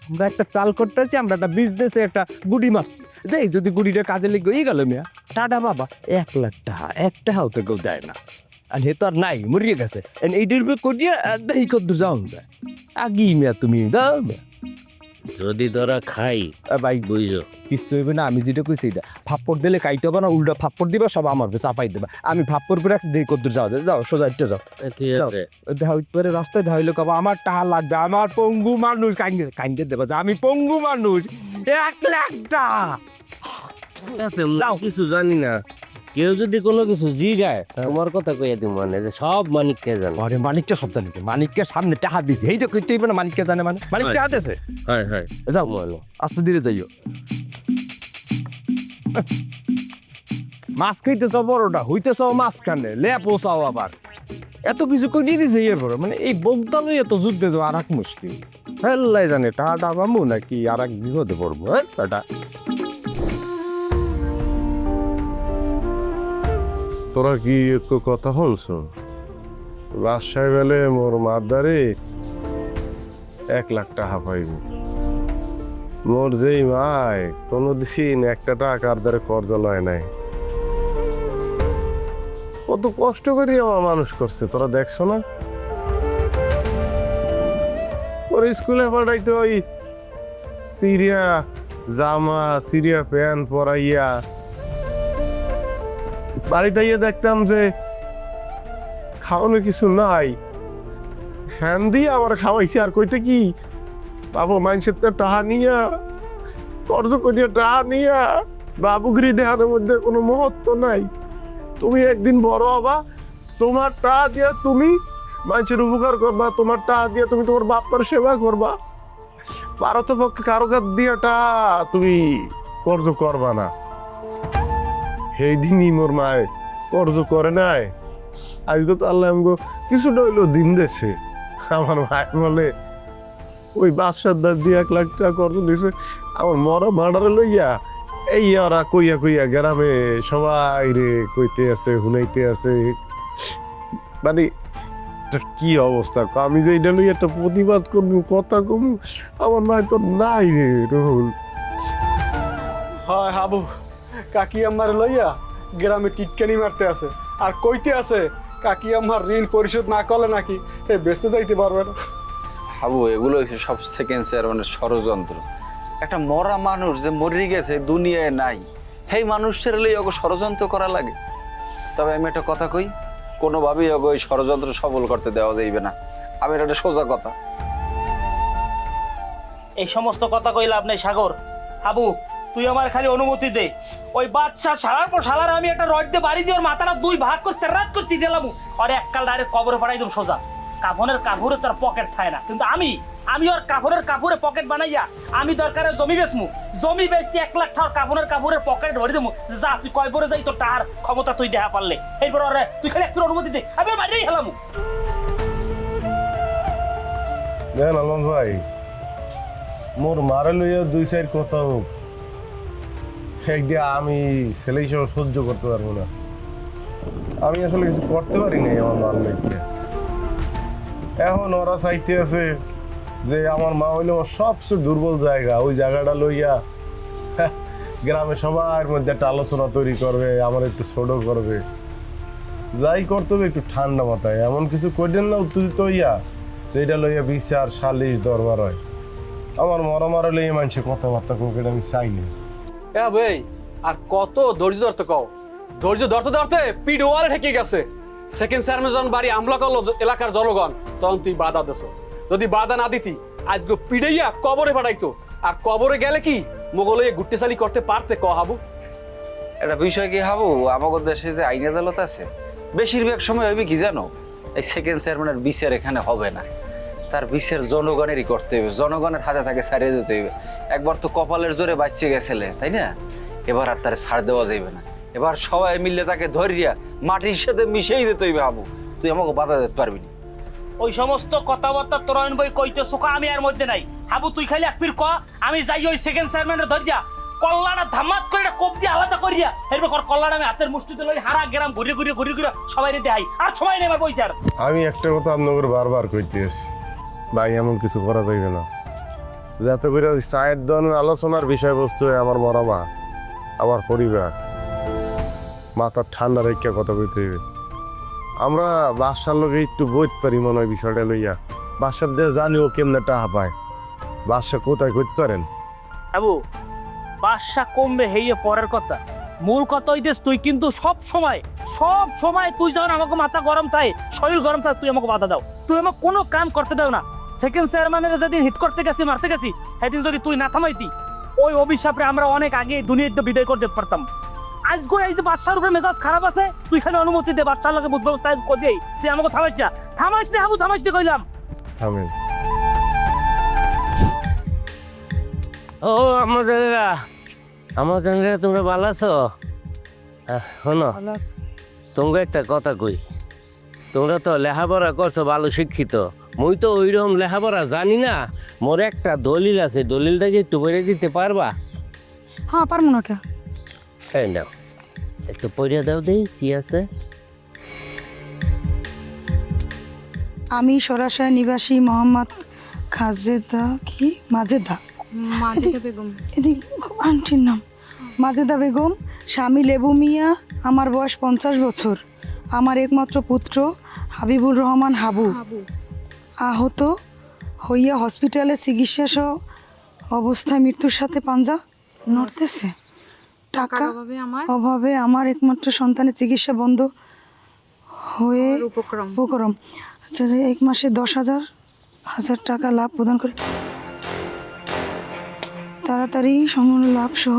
আমরা একটা চাল করতেছি, আমরা একটা বিজনেসে একটা গুড়ি মারছি, দেখ যদি গুড়িটা কাজে লেগে গেল মেয়া টাটা বাবা 1 লাখ টাকা একটা হাও তো কেউ দেয় না, আর হে তো আর নাই মরিয়ে গেছে। এইটার করিয়া দেখি কত যাওয়া যায় আগি মেয়া তুমি দাও মেয়া। যদি তোরা খাই ভাই বুঝো কিচ্ছু হইবে না, আমি যেটা কইছি এটা ফাপ্পড় দিলে কাইতে হবে না, উল্টা ফাপ্পড় দিবা সব আমার চাপাই দেবা। আমি ফাপ্পড় করে রাখছি দেখি কত যাওয়া যায়, যাও সোজা ইটটা যাও। ঠিক আছে, দেখা পরে রাস্তায় ধাইলে কবা আমার টাকা লাগবে, আমার পঙ্গু মানুষ কাইন্দে দেবা যে আমি পঙ্গু মানুষ 1 লাখ টাকা। ঠিক আছে, কিছু জানি না, কেউ যদি কোনো কিছু জিগায় তোমার কথা কইয়া দিব, মানে যে সব মানিককে জানে। আরে মানিকটা সব জানি, মানিককে সামনে টাকা দিছে, এই যে কইতে হইবে না মানিককে জানে, মানে মানিক টাকা দিছে। হয় হয়, যাও আস্তে ধীরে যাইও। মাছ খাইতেছ বড়টা, হইতেছ মাঝখানে লেপো চাও, আবার এত কিছু করিয়ে দিছে ইয়ের পরে, মানে এই বগদালই এত যুদ্ধে যাওয়া আর এক মুশকিল। হেল্লাই জানে টাকাটা পাবো নাকি আর এক বিপদে পড়বো। হ্যাঁ টাটা। তোরা কি একটু কথা শুনছ? রাজশাহী বেলে মোর মাদারে 1 লাখ টাকা পাইব। মোর যেই মায় কোনোদিন একটা টাকার দ্বারা কর্জা লয় নাই, কত কষ্ট করে আমার মানুষ করছে তোরা দেখছো না? ওর স্কুলে পাঠাইতো ওই সিরিয়া জামা সিরিয়া প্যান্ট পরাইয়া, বাড়িতে গিয়ে দেখতাম যে খাওয়ানোর কিছু নাই, হ্যান দিয়ে আমার খাওয়াইছে। আর কইতে কি বাবু মানুষের তো টাহা নিয়া কর্জ করিয়া টাহা নিয়া বাবুগিরি দেহানোর মধ্যে কোনো মহত্ব নাই। তুমি একদিন বড় হবা, তোমার টাহা দিয়া তুমি মানুষের উপকার করবা, তোমার টাহা দিয়া তুমি তোমার বাপ্পার সেবা করবা। পারত পক্ষে কারো কাছ দিয়া টাহা তুমি কর্জ করবা না। সেই দিনই মোর মায় কর্জ করে নাই, আজকে তো আল্লাহ আমগো কিছুটা হইলেও দিন দেছে। আমার ভাই বলে ওই বাদশার দাঁত দিয়ে 1 লাখ টাকা কর্জ দিছে, আমার মরা মার্ডারে লইয়া এই ওরা কইয়া কইয়া গ্রামে সবাই রে কইতে আছে, হুনাইতে আছে। মানে কি অবস্থা, আমি যে এটা লইয়া একটা প্রতিবাদ করবো, কথা কমু, আমার মায় তো নাই রে রহুল। হয় হাবু কাকি আমার লইয়া গ্রামে টিটকানি মারতে আছে, আর কইতে আছে কাকি আমার ঋণ পরিশোধ না করলে নাকি বেচতে যাইতে পারবে না। হাবু এগুলো হচ্ছে সব সেকেন্ড চেয়ারম্যানের ষড়যন্ত্র। একটা মরা মানুষ যে মরে গেছে দুনিয়ায় নাই, সেই মানুষের লই ওকে ষড়যন্ত্র করা লাগে। তবে আমি একটা কথা কই, কোনোভাবেই ওকে ওই ষড়যন্ত্র সফল করতে দেওয়া যাইবে না। আমি এটা একটা সোজা কথা। এই সমস্ত কথা কই লাভ নেই সাগর। হাবু তুই আমার খালি অনুমতি দে, ওই বাদশা শালার পর শালার আমি একটা রড দিয়ে বাড়ি দিয়ে ওর মাথাটা 2 ভাগ করে রাত করতে দিলাম, আর এককাল ডাইরেক্ট কবরে পাঠাই দেব সোজা। কাফনের কাপড়ে তার পকেট থাকে না, কিন্তু আমি ওর কাপড়ের কাপড়ে পকেট বানাইয়া আমি দরকারে জমি বেচমু, জমি বেচছি 1 লাখ টাকা কাফনের কাপড়ের পকেট ভরে দেবো। যা তুই কয় পরে যাই তোর টাকার ক্ষমতা তুই দেখা পারলে, এরপর ওরে তুই খালি একটু অনুমতি দে, আমি বাইরেই হেলামু। দেখেন আলম ভাই, মোর মারে লইয়া 2-4 কথা হোক, একদিন আমি ছেলে হিসেবে সহ্য করতে পারবো না। আমি আসলে কিছু করতে পারি নাই আমার মার লেগে। এখন ওরা চাইতে আছে যে আমার মা হইলো আমার সবচেয়ে দুর্বল জায়গা, ওই জায়গাটা লইয়া গ্রামে সবার মধ্যে একটা আলোচনা তৈরি করবে, আমার একটু ছোট করবে। যাই করতে হবে একটু ঠান্ডা মাথায়, এমন কিছু করেন না উত্তেজিত হইয়া যেটা লইয়া বিচার সালিশ দরবার হয়। আমার মরা লইয়া মানুষের কথাবার্তা কোক, এটা আমি চাই না। ভাই আর কত ধৈর্য ধরতে কও, ধৈর্য ধরতে ধরতে পিঠ ওয়ালে ঠেকে গেছে। সেকেন্ড চেয়ারম্যান যখন বাড়ি হামলা করলো এলাকার জনগণ, তখন তুই বাধা দেছো। যদি বাধা না দিতি আজকে পিড়াইয়া কবরে পাঠাইতো, আর কবরে গেলে কি মোগল গুট্টেসালি করতে পারতে ক হাবু? একটা বিষয় কি হাবু, আমাদের দেশে যে আইন আদালত আছে বেশিরভাগ সময় হবে কি জানো, এই সেকেন্ড চেয়ারম্যানের বিচার এখানে হবে না, তার বিচার জনগণেরই করতে হবে, জনগণের হাতে তাকে ছাড়িয়ে দিতে হবে। একবার তো কপালের জোরে বাঁচিয়ে গেছিলে, তাই না? এবার আর তার ছাড় দেওয়া যাইবে না, এবার সবাই মিললে তাকে ধরিয়া মাটির সাথে মিশিয়ে দিতে হইবে। হাবু তুই আমাকে বাধা দিতে পারবি না। ওই সমস্ত কথাবার্তা তোরায়ন বই কইতে সুখা আমি আর মধ্যে নাই। হাবু তুই খালি এক ফির ক, আমি যাই ওই সেকেন্ড চেয়ারম্যানের ধরিয়া কল্লাটা ধামাত করে কোপ দিয়ে আলাদা করিয়া এরপর কল্লাটা আমি হাতের মুষ্টিতে লই হারা গ্রাম ঘুরে সবাই দেখাই, আর সময় নেই আমার বইটার। আমি একটা কথা আপনাদের বারবার কইতে আছি, ভাই এমন কিছু করা যাইবে না। যাতে করে ওই চায়ের ধরনের আলোচনার বিষয়বস্তু আমার মরা মা, আমার পরিবার, মাথার ঠান্ডা রেখে কথা কইতে হইবে। আমরা বাসার লোকে একটু বইতে পারি মনে হয় বিষয়টা লইয়া, বাসার দিয়ে জানিও কেমনে টাকা পায়, বাসা কোথায় করতে পারেন। আবু বাদশা কমবে হেইয়ে পরের কথা, মূল কথা হইতেস তুই কিন্তু সব সময় তুই যখন আমাকে মাথা গরম থাকে, শরীর গরম থাকে, তুই আমাকে বাধা দাও, তুই আমাকে কোনো কাম করতে দাও না। সেকেন্ড চেয়ারম্যানের যেদিন হিট করতে গেছি, মারতে গেছি, সেদিন যদি তুই না থামাইতি, ওই অভিশাপে আমরা অনেক আগে দুনিয়াতে বিদায় করতে পারতাম। আজকে এই যে বাদশার উপরে মেজাজ খারাপ আছে, তুই খালি অনুমতি দে, বাদশার লাগে বুধ ব্যবস্থা আজ করিয়েই তুই আমাকে থামাইস না হাবু, থামাইস না কইলাম। থামেন। ও আমাদের তোমরা ভালো আছো? শোনো, তোমাকে একটা কথা কই, তোমরা তো লেখাপড়া করছো, ভালো শিক্ষিত, মুই তো ওইরকম লেখাপড়া জানি না। মোর একটা দলিল আছে, দলিলটা কি একটু পড়ে দিতে পারবা? হ্যাঁ পারবো না কে। এই নাও, একটু পড়ে দাও দেই কি আছে। আমি সরাসরি নিবাসী মোহাম্মদ মাজেদা বেগম, এদিক আন্টির নাম মাজেদা বেগম, স্বামী লেবু মিয়া, আমার বয়স 50 বছর, আমার একমাত্র পুত্র হাবিবুর রহমান হাবু আহত হইয়া হসপিটালে চিকিৎসা সহ অবস্থায় মৃত্যুর সাথে পাঞ্জা নড়তেছে। টাকা অভাবে আমার একমাত্র সন্তানের চিকিৎসা বন্ধ হয়ে উপক্রম। আচ্ছা, 1 মাসে 10,000 টাকা লাভ প্রদান করে তাড়াতাড়ি সম্পূর্ণ লাভ সহ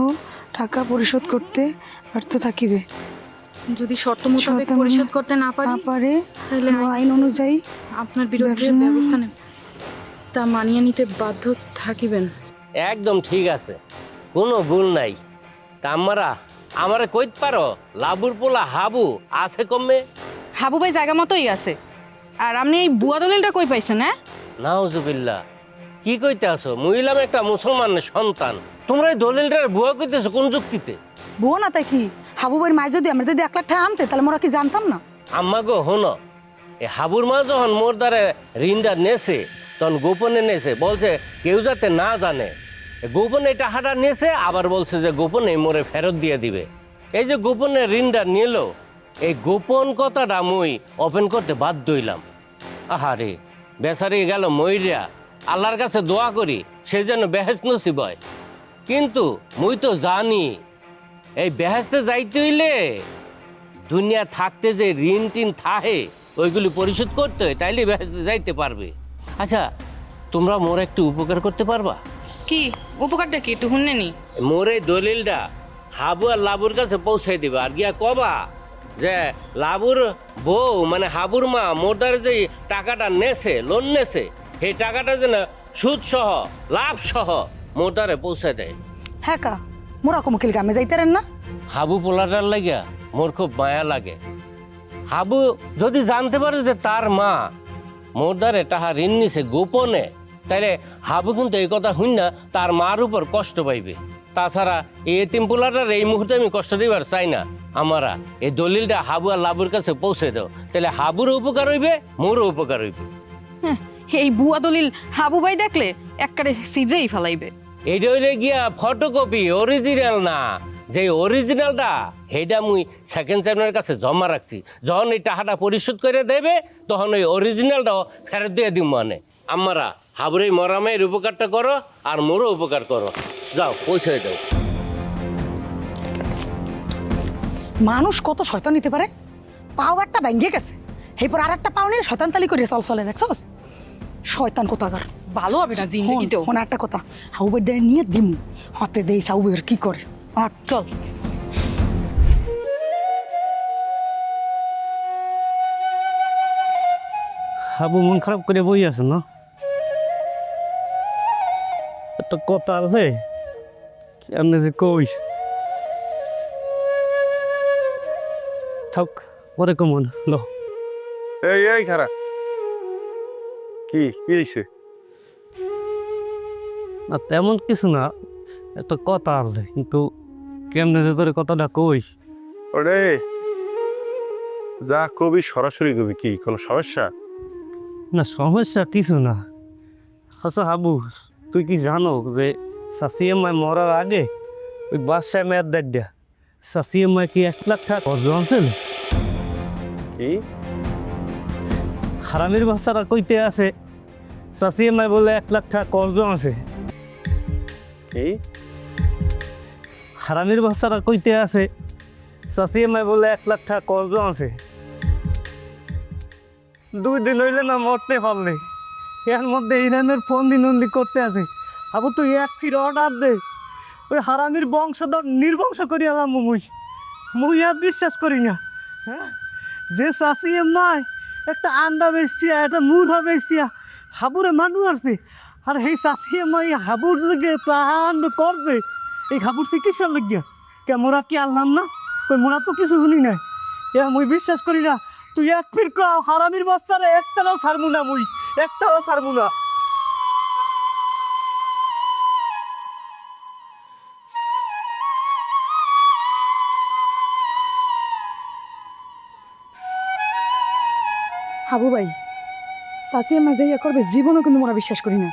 টাকা পরিশোধ করতে ব্যর্থ থাকিবে। যদি শর্ত মোতাবেক পরিশোধ করতে না পারে তাহলে আইন অনুযায়ী আপনার বিরুদ্ধে ব্যবস্থা নেব, তা মানিয়ে নিতে বাধ্য থাকিবেন। একদম ঠিক আছে, কোনো ভুল নাই। কামারা আমারে কইতে পারো লাবুর পোলা হাবু আছে কমে? হাবু ভাই জায়গা মতোই আছে, আর আপনি এই বুয়া দলিলটা কই পাইছেন? হ্যাঁ নাউজুবিল্লাহ, কি কইতে আসো? মুইলাম একটা মুসলমানের সন্তান, তোমরা এই দলিলটার বুয়া কইতেছো কোন যুক্তিতে? বুয়া না তাই কি? হাবু ভাইয়ের মায় যদি আমরা যদি 1 লাখ টাকা আনতে, তাহলে মোরা কি জানতাম না? আম্মা গো হনো, এই হাবুর মা যখন মোর দ্বারে ঋণটা নেছে, তখন গোপনে নেছে, বলছে কেউ যাতে না জানে। গোপনে টাকাটা নিয়েছে, আবার বলছে যে গোপনে মোরে ফেরত দিয়ে দিবে। এই যে গোপনে ঋণটা নিল, এই গোপন কথাটা মুই ওপেন করতে বাধ্য হইলাম। আহারে বেচারি গেল মইরা, আল্লাহর কাছে দোয়া করি সে যেন বেহেশত নসিব হয়। কিন্তু মুই তো জানি এই বেহেস্তে যাইতে হইলে দুনিয়া থাকতে যে ঋণ টিন থাহে ওইগুলি পরিশোধ করতে হয়, তাইলে বেহেস্তে যাইতে পারবে। আচ্ছা, তোমরা মোর একটু উপকার করতে পারবা? কি উপকারটা কি একটু শুনে নি? মোর এই দলিলটা হাবু আর লাবুর কাছে পৌঁছাই দিবা, আর গিয়া কবা যে লাবুর বউ মানে হাবুর মা মোর দ্বারা যে টাকাটা নেছে, লোন নেছে, সেই টাকাটা যেন সুদ সহ লাভ সহ মোর দ্বারে পৌঁছায় দেয়। হ্যাঁ কা মোরা কমকিল গ্রামে যাইতারেন না? হাবু পোলাটার লাগিয়া মোর খুব মায়া লাগে। হাবু যদি জানতে পারে যে তার মা মোর দ্বারে টাকা ঋণ নিছে গোপনে, তাইলে হাবু কিন্তু এই কথা শুন না তার মার উপর কষ্ট পাইবে। তাছাড়া এই এতিম পোলাটার এই মুহূর্তে আমি কষ্ট দিবার চাই না। আমারা এই দলিলটা হাবু আর লাবুর কাছে পৌঁছে দাও, তাহলে হাবুরও উপকার হইবে, মোরও উপকার হইবে। এই বুয়া দলিল হাবু ভাই দেখলে একবারে সিজেই ফেলাইবে। এইটা হইলে গিয়া ফটোকপি, অরিজিনাল না। যে অরিজিনালটা সেইটা মুই সেকেন্ড চেয়ারম্যানের কাছে জমা রাখছি। যখন এই টাকাটা পরিশোধ করে দেবে তখন ওই অরিজিনালটাও ফেরত দিয়ে দিব। মানে আমরা হাবুর এই মরামের উপকারটা করো আর মোরও উপকার করো। যাও পৌঁছে দাও। মানুষ কত শয়তান নিতে পারে। পাও একটা ভেঙে গেছে, এরপর আর একটা পাও নিয়ে শয়তান তালি করে চল চলে, দেখছস শয়তান কোথাকার। ভালো হবে না জিন্দেগিতেও। মনে একটা কথা, হাউবের দিয়ে নিয়ে দিম হাতে দেই হাউবের কি করে। আর চল হাবু মন খারাপ করে বই আছে না? একটা কথা আছে কেমনে যে কই, থাক পরে কমন লো। এই খারাপ কি হয়েছে? না তেমন কিছু না, একটা কথা আছে, কিন্তু কেমনে যে তোর কথাটা কই। ওরে যা কবি সরাসরি কবি, কি কোনো সমস্যা? না সমস্যা কিছু না। আচ্ছা হাবু, তুই কি জানো যে শাসিয়াম্মায় মরার আগে ওই বাদশাহ মেয়ের দেখ দেয়া শাসিয়াম্মায় কি 1 লাখ টাকা কর্জ আনছিল? কি হারামির বাচ্চারা কইতে আছে শাসিয়াম্মায় বলে 1 লাখ টাকা কর্জ আছে। কি হারামির বাচ্চারা কইতে আছে শাসিয়াম্মায় বলে 1 লাখ টাকা কর্জ আছে। 2 দিন হইলে না মরতে পারলে, এর মধ্যে ইরানের ফোন দিনন্দি করতে আছে। আবু তুই এক ফির অর্ডার দে, ওই হারামির বংশধর নির্বংশ করি আলাম। মুই আর বিশ্বাস করি না। হ্যাঁ, যে শাসিয়াম্মায় একটা আন্ডা বেচছিয়া, একটা মুরহা বেচছিয়া হাবুরে মানু আসছে, আর এই শাসিয়াম্মাই হাবুর লেগে প্রাণ করবে এই হাবুর চিকিৎসার লাগিয়া। কে মোরা কি আনলাম না? কই মোরা তো কিছু শুনি নাই। এ মুই বিশ্বাস করি না। তুই এক ফির হারামির বাচ্চারা একটাও ছাড়বো না, মুই একটাও ছাড়বো না। হাবু ভাই চাষিয়া মাঝে ইয়ে করবে জীবনও কিন্তু মোরা বিশ্বাস করি না।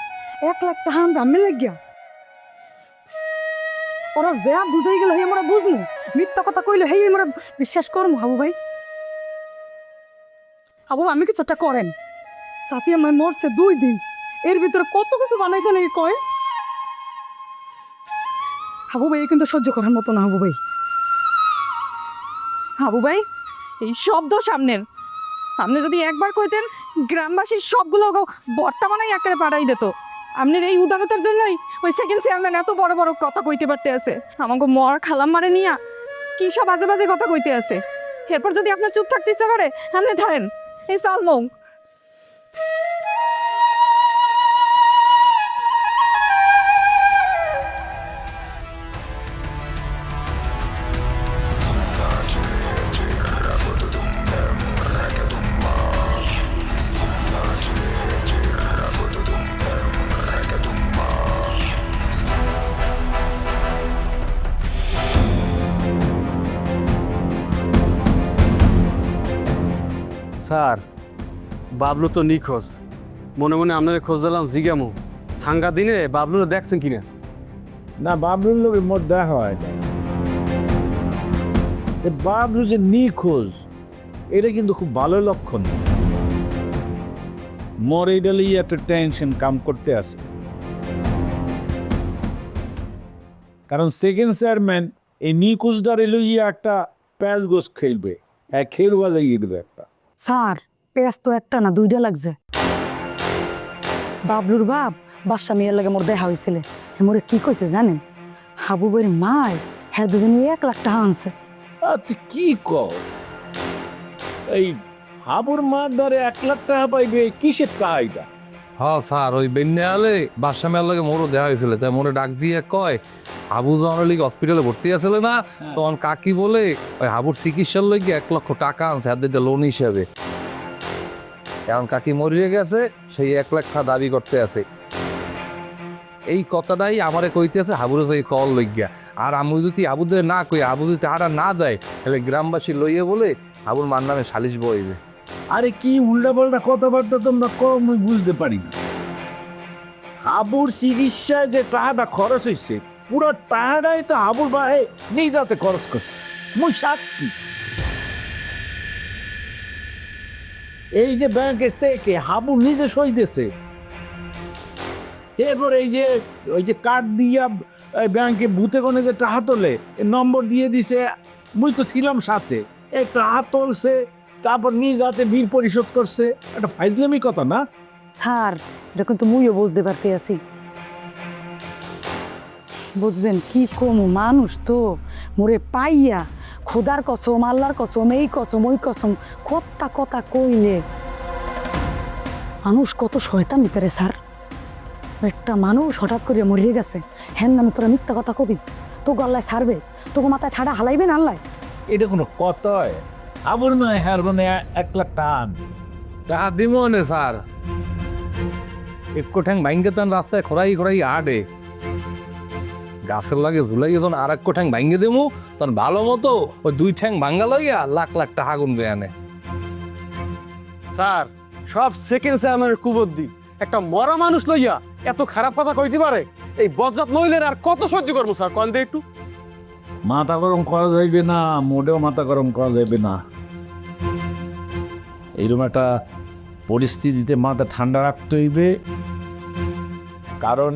1 লাখ টাকা আমি লাগিয়া ওরা যা বুঝাই গেল হে মোরা বুঝমু, মিথ্যা কথা কইলে হে মোরা বিশ্বাস করমু। হাবু ভাই, হাবু আমি কিছু একটা করেন। চাষিয়া মাই মরছে 2 দিন, এর ভিতরে কত কিছু বানাইছে নাকি কয়। হাবু ভাই কিন্তু সহ্য করার মতো না। হাবু ভাই, হাবু ভাই এই সব দোষ আপনার। আপনি যদি একবার কইতেন গ্রামবাসীর সবগুলো বর্তমানেই একেবারে পাঠাই দিত। আপনার এই উদারতার জন্যই ওই সেকেন্ড চেয়ারম্যান এত বড় বড় কথা কইতে পারতে আছে। আমাকে মর খালাম মারে নিয়া কি সব বাজে বাজে কথা কইতে আছে। এরপর যদি আপনার চুপ থাকতে ইচ্ছা করে আপনি ধরেন এই সালমৌ। স্যার, বাবলু তো নিখোঁজ। মনে মনে আপনারা খোঁজ দিলাম জিগামু হাঙ্গা দিনে বাবলুরে দেখছেন কিনা? না, বাবলুর লোকের মোট দেখা হয় না। বাবলু যে নিখোঁজ এটা কিন্তু খুব ভালো লক্ষণ। মোর এইডালেই একটা টেনশন কাম করতে আছে। কারণ সেকেন্ড চেয়ারম্যান এই নিকুজদার লইয়া একটা প্যাঁচ গোস খেলবে, খেল বাজাইয়ে দেবে একটা। স্যার পেঁয়াজ তো একটা না দুইটা লাগছে। বাবলুর বাপ বাদশা মেয়ের লাগে মোর দেখা হয়েছিল, মোরে কি কইছে জানেন? হাবুবের মায় হ্যাঁ দুজনে 1 লাখ টাকা আনছে। তুই কি কর? এই হাবুর মার ধরে 1 লাখ টাকা পাইবে, কিসের টাকা এটা? হ্যাঁ স্যার, ওই বেন্যা আলে বাদশা মেয়ের লাগে মোরও দেওয়া হয়েছিল, তাই মোরে ডাক দিয়ে কয় হাবু যখন লিগ হসপিটালে ভর্তি আছিল না, তখন কাকি বলে ওই হাবুর চিকিৎসার লইগে 1 লক্ষ টাকা আনছে হাতে লোন হিসাবে। এখন কাকি মরিয়ে গেছে, সেই 1 লাখ টাকা দাবি করতে আছে। এই কথাটাই আমারে কইতেছে হাবুরে যে কল লইগিয়া। আর আমি যদি হাবুদের না কই, হাবু যদি টাকাটা না দেয়, তাহলে গ্রামবাসী লইয়ে বলে হাবুর মার নামে সালিশ বইবে। আরে কি উল্টা পাল্টা কথাবার্তা তোমরা কম বুঝতে পারি না। হাবুর চিকিৎসায় যে টাকাটা খরচ হয়েছে, পুরো টাকাটাই তো হাবুর ভাই নিজ হাতে খরচ করছে। মুই সাক্ষী। এই যে ব্যাংকে চেকে হাবু নিজে সই দিয়েছে। এরপর এই যে ওই যে কার্ড দিয়া ব্যাংকে বুথে কোনে যে টাকা তোলে, নম্বর দিয়ে দিছে, মুই তো ছিলাম সাথে। এই টাকা তোলছে, তারপর নিজ হাতে বিল পরিশোধ করছে। একটা ফাইজলামি কথা না স্যার? এটা কিন্তু মুইও বুঝতে পারতে আছি। বুঝছেন কি কম মানুষ তো মোরে পাইয়া খোদার কসম, আল্লাহর কসম, এই কসম ওই কসম কথা কথা কইলে মানুষ কত শয়তান ভিতরে। স্যার একটা মানুষ হঠাৎ করে মরিয়ে গেছে, হ্যাঁ নামে তোরা মিথ্যা কথা কবি, তো গল্লায় ছাড়বে, তোকে মাথায় ঠাডা হালাইবে না আল্লাহ? এটা কোনো কথায়? আবার নয় হ্যাঁ মানে 1 লাখ টাকা টাকা দিব না স্যার, একটু ঠ্যাং ভাঙ্গে তান রাস্তায় খরাই খরাই আডে গাছের লাগে ঝুলাই যখন আর এক ঠ্যাং ভাঙ্গে দেবো, তখন ভালো মতো ওই 2 ঠ্যাং ভাঙ্গা লইয়া লাখ লাখ টাকা গুনবে আনে। স্যার সব সেকেন্ড চেয়ারম্যানের কুবুদ্ধি। একটা মরা মানুষ লইয়া এত খারাপ কথা কইতে পারে? এই বজ্জাত নইলেন আর কত সহ্য করবো স্যার, কন দে একটু। মাথা গরম করা যাইবে না, মোটেও মাথা গরম করা যাইবে না। এইরকম একটা পরিস্থিতিতে মাথা ঠান্ডা রাখতে হইবে, কারণ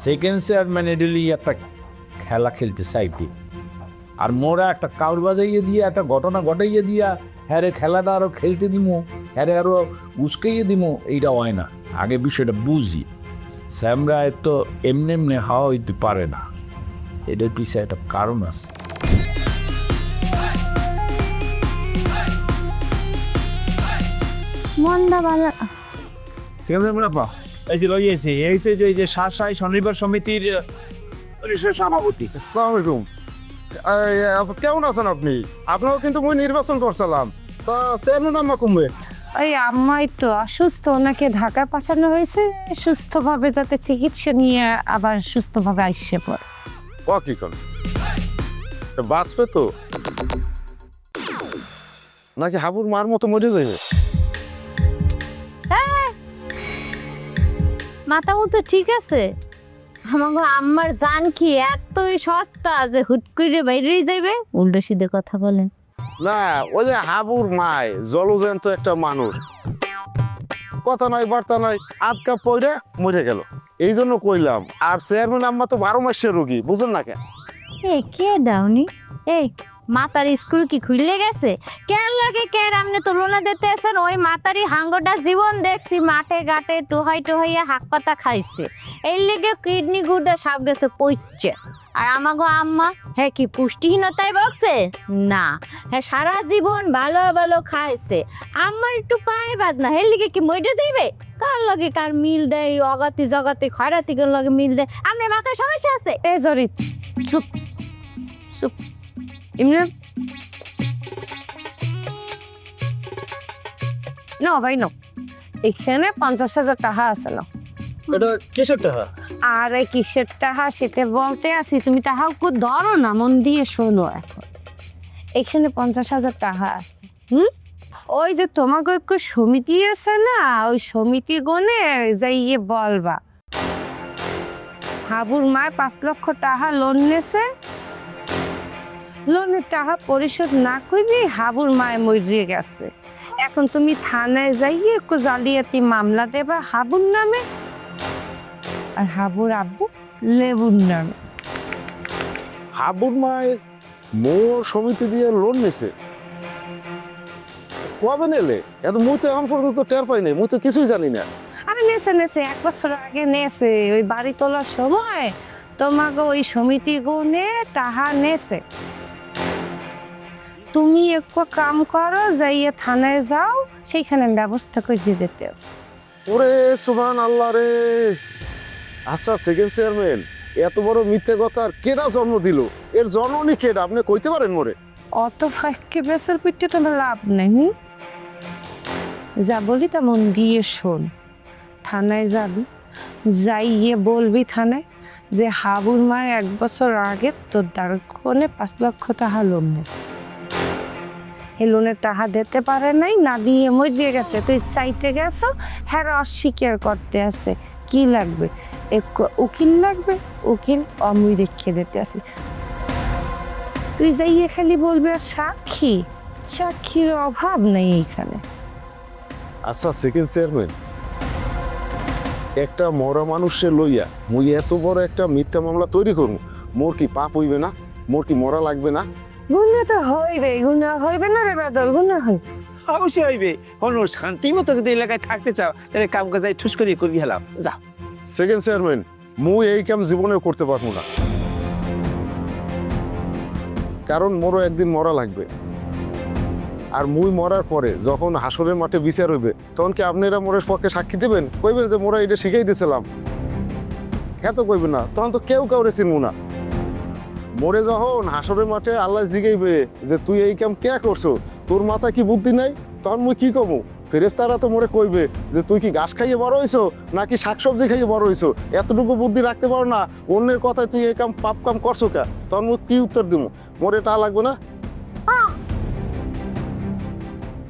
সেকেন্ড চেয়ারম্যান এডলি একটা খেলা খেলতে চাইবে। আর মোরা একটা কাউর বাজাইয়ে দিয়ে একটা ঘটনা ঘটাইয়ে দিয়া হ্যারে খেলাটা আরও খেলতে দিমো, হ্যারে আরও উস্কাইয়ে দিমো, এইটা হয় না। আগে বিষয়টা বুঝি। স্যামরা তো এমনি এমনি হাওয়া হইতে পারে না, এটার পিছিয়ে একটা কারণ আছে। মন্দা বালা এই যে লইয়েছে এই যে শাসাই স্বনির্ভর সমিতির সভাপতি। আসসালামু আলাইকুম। কেমন আছেন আপনি? আপনাও কিন্তু মুই নির্বাচন করছিলাম, তা চেয়ারম্যান আম্মা কমবে। ওই আম্মা একটু অসুস্থ, ওনাকে ঢাকা পাঠানো হয়েছে সুস্থভাবে যাতে চিকিৎসা নিয়ে আবার সুস্থভাবে আসছে পর। ও কি কর বাঁচবে তো নাকি হাবুর মার মতো মরে যাবে? মাথা মতো ঠিক আছে? আমার আম্মার জান কি এতই সস্তা যে হুট করে বাইরেই যাইবে? উল্টো সিধে কথা বলেন না, ওই যে হাবুর মায় জলজ্যান্ত একটা মানুষ, কথা নাই বার্তা নাই, আটকা পড়ে মরে গেল। এই জন্য কইলাম। আর চেয়ারম্যান আম্মা তো 12 মাসের রোগী, বুঝেন না কেন? এই কে ডাউনি? এই মাতার স্কুল কি খুলে গেছে? কেন লাগে কে আমনে তুলনা দিতে আছেন? ওই মাতারি হাঙ্গটা জীবন দেখছি মাঠে ঘাটে টুহাই টুহাইয়া হাক পাতা খাইছে, এই লেগে কিডনি গুড়া সাপ গেছে পইচ্ছে। আর আমাগো আম্মা হ্যাঁ কি পুষ্টিহীনতায় বকছে না, হ্যাঁ সারা জীবন ভালো ভালো খাইছে। আমার একটু পায়ে বাদ না, এর লিগে কি মইটা যাইবে? কার লগে কার মিল দেয়? অগাতি জগাতি খয়রাতিকের লগে মিল দেয়। আপনার মাথায় সমস্যা আছে? এ জরিত চুপ চুপ। ইমরান না ভাই না, এখানে 50,000 টাকা আছে না। এটা কিসের টাকা? আর এই কিসের টাকা সেটা বলতে আসি, তুমি টাকাকে ধরো না, মন দিয়ে শোনো। এখন এখানে 50,000 টাকা আছে। ওই যে তোমাকে একটু সমিতি আছে না, ওই সমিতি গনে যাইয়ে বলবা হাবুর মায় 5 লক্ষ টাকা লোন নেছে, লোনের টাকা পরিশোধ না করবি হাবুর মায় মরিয়ে গেছে। এখন তুমি থানায় যাইয়ে একটু জালিয়াতি মামলা দেবা হাবুর নামে, আর হাবুর আব্বু লেবুর নামে। হাবুর মায় মোর সমিতি দিয়ে লোন নিছে কবে নিলে এত মুই তো এখন পর্যন্ত টের পাই নাই মুই তো কিছুই জানি না। আরে নেছে 1 বছর আগে নেছে, ওই বাড়ি তোলার সময় তোমাকে ওই সমিতি গুনে টাহা নেছে। তুমি একটু কাম করো, যাইয়ে থানায় যাও, সেইখানে ব্যবস্থা করে দিয়ে দিতে আছে। ওরে সুবহান আল্লাহ রে। আচ্ছা সেকেন্ড চেয়ারম্যান, এত বড় মিথ্যে কথা কেডা জন্ম দিল? এর জননী কেডা আপনি কইতে পারেন মোরে? অত ফাঁকে বেসের পিঠে তোমার লাভ নেই। যা বলি তা মন দিয়ে শোন। থানায় যাবি, যাইয়ে বলবি থানায় যে হাবুর মা 1 বছর আগে তোর দ্বারকনে 5 লক্ষ টাকা লোন নেয়, এই লোনের টাকা দিতে পারে নাই, না দিয়ে মরিয়ে গেছে। তুই চাইতে গেছো, হ্যাঁ অস্বীকার করতে আছে। কি লাগবে? উকিল লাগবে, উকিল অমুই রেখে দিতে আছে। তুই যাইয়ে খালি বলবি আর সাক্ষী, সাক্ষীর অভাব নেই এইখানে। আচ্ছা সেকেন্ড চেয়ারম্যান, একটা মরা মানুষের লইয়া মুই এত বড় একটা মিথ্যা মামলা তৈরি করবো, মোর কি পাপ হইবে না? মোর কি মরা লাগবে না? গুণা তো হইবে, গুণা হইবে না রে বাদল, গুণা হইবে। অবশ্যই হইবে। হনুর শান্তি মতো যদি এলাকায় থাকতে চাও তাহলে কাম কাজ ঠুস করে হেলাম যা। সেকেন্ড চেয়ারম্যান, মুই এই কাম জীবনেও করতে পারবো না, কারণ মোরও একদিন মরা লাগবে। আর মুই মরার পরে যখন হাসরের মাঠে বিচার হইবে, তখন কি আপনারা মোরের পক্ষে সাক্ষী দেবেন? কইবেন যে মোরা এটা শিখাই দিয়েছিলাম? হ্যাঁ তো কইবেন না, তখন তো কেউ কাউরে চিনবো না। মোরে যখন হাসরের মাঠে আল্লাহ জিগাইবে যে তুই এই কাম কে করছো, তোর মাথায় কি বুদ্ধি নাই, তখন মুই কি কমু? ফেরেশতারা তো মোরে কইবে যে তুই কি ঘাস খাইয়ে বড় হইছো নাকি শাকসবজি খাইয়ে বড় হইছো, এতটুকু বুদ্ধি রাখতে পারো না, অন্যের কথায় তুই এই কাম পাপ কাম করছো কা? তখন মুই কি উত্তর দিব? মোরে তা লাগবে না?